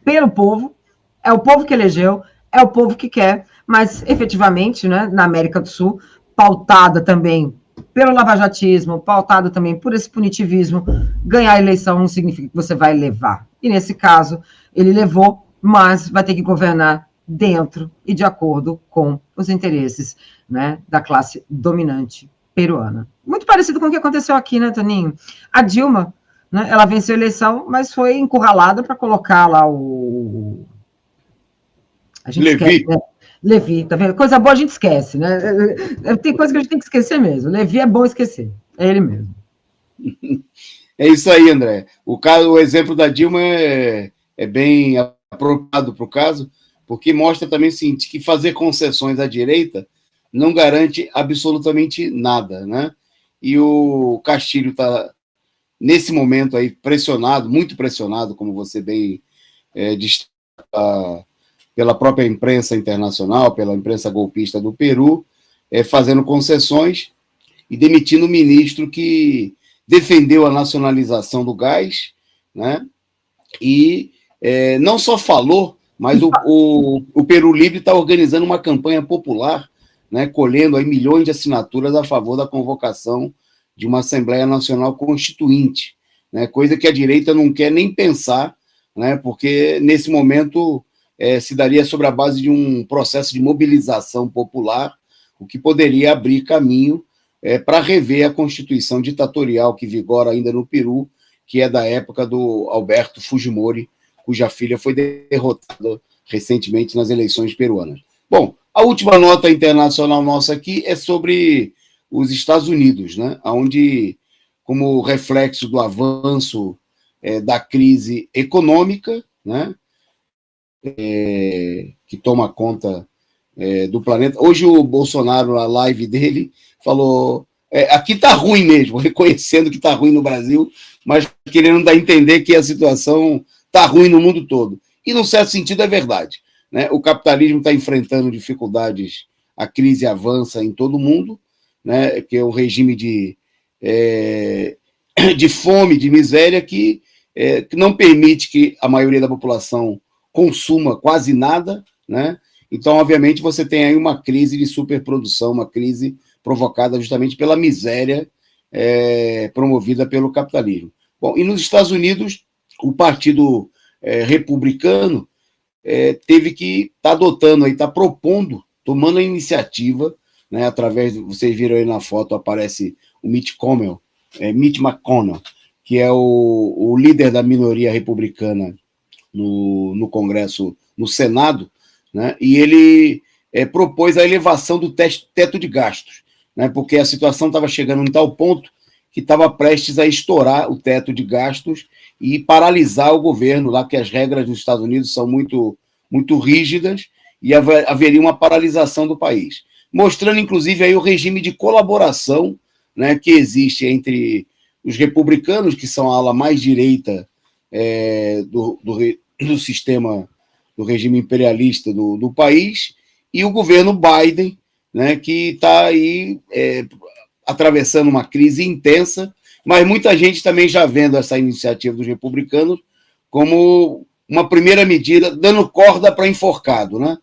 pelo povo, é o povo que elegeu, é o povo que quer, mas, efetivamente, né, na América do Sul, pautada também pelo lavajatismo, pautada também por esse punitivismo, ganhar a eleição não significa que você vai levar. E, nesse caso, ele levou, mas vai ter que governar dentro e de acordo com os interesses, né, da classe dominante peruana. Muito parecido com o que aconteceu aqui, né, Toninho? A Dilma, né, ela venceu a eleição, mas foi encurralada para colocar lá o... A gente Levi. esquece, né? Levi, tá vendo? Coisa boa a gente esquece, né? Tem coisa que a gente tem que esquecer mesmo. Levi é bom esquecer. É ele mesmo. É isso aí, André. O exemplo da Dilma é bem apropriado para o caso, porque mostra também o seguinte, que fazer concessões à direita não garante absolutamente nada, né? E o Castilho está, nesse momento aí, pressionado, muito pressionado, como você bem destaca, pela própria imprensa internacional, pela imprensa golpista do Peru, fazendo concessões e demitindo o ministro que defendeu a nacionalização do gás, né? E não só falou, mas o Peru Livre está organizando uma campanha popular, né, colhendo aí milhões de assinaturas a favor da convocação de uma Assembleia Nacional Constituinte, né, coisa que a direita não quer nem pensar, né, porque nesse momento se daria sobre a base de um processo de mobilização popular, o que poderia abrir caminho para rever a Constituição ditatorial que vigora ainda no Peru, que é da época do Alberto Fujimori, cuja filha foi derrotada recentemente nas eleições peruanas. Bom, a última nota internacional nossa aqui é sobre os Estados Unidos, né, onde, como reflexo do avanço da crise econômica, né, que toma conta do planeta. Hoje o Bolsonaro, na live dele, falou, aqui está ruim mesmo, reconhecendo que está ruim no Brasil, mas querendo dar a entender que a situação está ruim no mundo todo. E, num certo sentido, é verdade, né? O capitalismo está enfrentando dificuldades, a crise avança em todo o mundo, né? Que é um regime de fome, de miséria, que não permite que a maioria da população consuma quase nada, né? Então, obviamente, você tem aí uma crise de superprodução, uma crise provocada justamente pela miséria promovida pelo capitalismo. Bom, e nos Estados Unidos, o Partido Republicano teve que estar adotando, está propondo, tomando a iniciativa, né, através, vocês viram aí na foto, aparece o Mitch McConnell, que é o líder da minoria republicana no Congresso, no Senado, né, e ele propôs a elevação do teto de gastos, né, porque a situação estava chegando em tal ponto que estava prestes a estourar o teto de gastos e paralisar o governo, lá que as regras nos Estados Unidos são muito, muito rígidas, e haveria uma paralisação do país. Mostrando, inclusive, aí o regime de colaboração, né, que existe entre os republicanos, que são a ala mais direita do sistema, do regime imperialista do país, e o governo Biden, né, que está aí atravessando uma crise intensa, mas muita gente também já vendo essa iniciativa dos republicanos como uma primeira medida, dando corda para enforcado, né?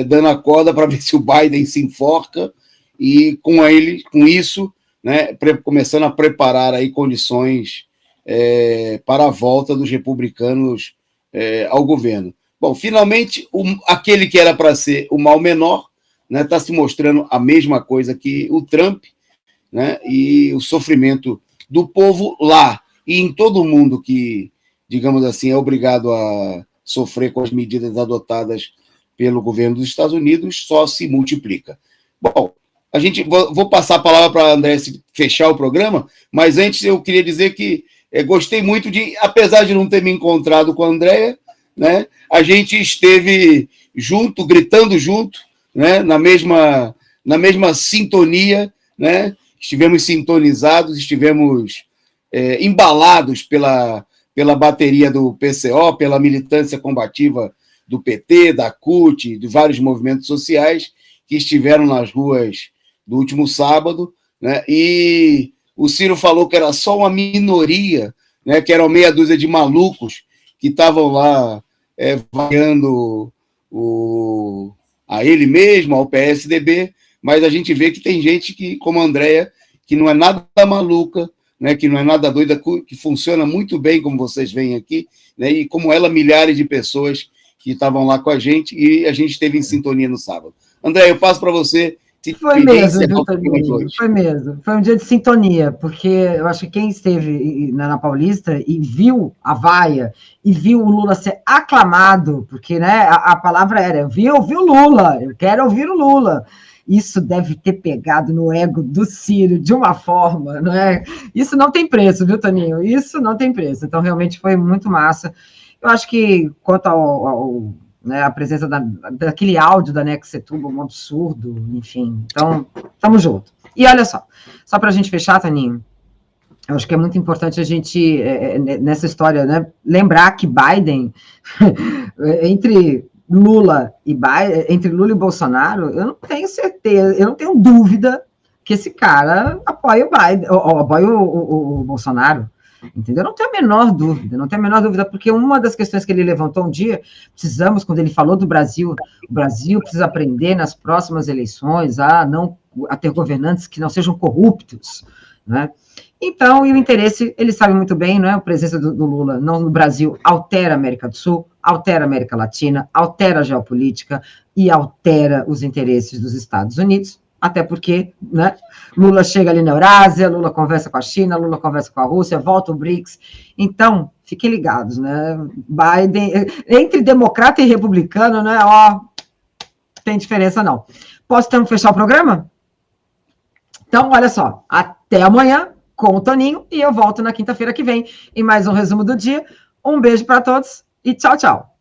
Dando a corda para ver se o Biden se enforca, e com isso, né, começando a preparar aí condições para a volta dos republicanos ao governo. Bom, finalmente, aquele que era para ser o mal menor, né, está se mostrando a mesma coisa que o Trump, né, e o sofrimento do povo lá e em todo o mundo que, digamos assim, é obrigado a sofrer com as medidas adotadas pelo governo dos Estados Unidos, só se multiplica. Bom, vou passar a palavra para a André fechar o programa, mas antes eu queria dizer que gostei muito apesar de não ter me encontrado com a Andréia, né, a gente esteve junto, gritando junto, né, na mesma sintonia, né, estivemos sintonizados, estivemos embalados pela bateria do PCO, pela militância combativa do PT, da CUT, de vários movimentos sociais que estiveram nas ruas do último sábado, né? E o Ciro falou que era só uma minoria, né? Que eram meia dúzia de malucos que estavam lá vaiando a ele mesmo, ao PSDB, mas a gente vê que tem gente que, como a Andréia, que não é nada maluca, né? Que não é nada doida, que funciona muito bem, como vocês veem aqui, né? E como ela, milhares de pessoas que estavam lá com a gente, e a gente esteve em sintonia no sábado. André, eu passo para você. Foi mesmo, viu, Toninho? Foi mesmo. Foi um dia de sintonia, porque eu acho que quem esteve na Paulista e viu a vaia, e viu o Lula ser aclamado, porque, né, a palavra era, eu vim ouvir o Lula, eu quero ouvir o Lula. Isso deve ter pegado no ego do Ciro de uma forma, não é? Isso não tem preço, viu, Toninho? Isso não tem preço. Então, realmente foi muito massa. Eu acho que, quanto né, a presença daquele áudio da Nexetuba, um absurdo, enfim. Então, estamos juntos. E olha só para a gente fechar, Toninho, eu acho que é muito importante a gente, nessa história, né, lembrar que Biden, entre Lula e Bolsonaro, eu não tenho certeza, eu não tenho dúvida que esse cara apoia o Biden, ou apoia o Bolsonaro. Entendeu? Não tenho a menor dúvida, porque uma das questões que ele levantou um dia, quando ele falou do Brasil, o Brasil precisa aprender nas próximas eleições a ter governantes que não sejam corruptos, né? Então, e o interesse, ele sabe muito bem, não é? A presença do Lula no Brasil altera a América do Sul, altera a América Latina, altera a geopolítica e altera os interesses dos Estados Unidos. Até porque, né, Lula chega ali na Eurásia, Lula conversa com a China, Lula conversa com a Rússia, volta o BRICS. Então, fiquem ligados, né? Biden, entre democrata e republicano, né? Tem diferença não. Posso então fechar o programa? Então, olha só, até amanhã com o Toninho e eu volto na quinta-feira que vem em mais um resumo do dia. Um beijo para todos e tchau, tchau.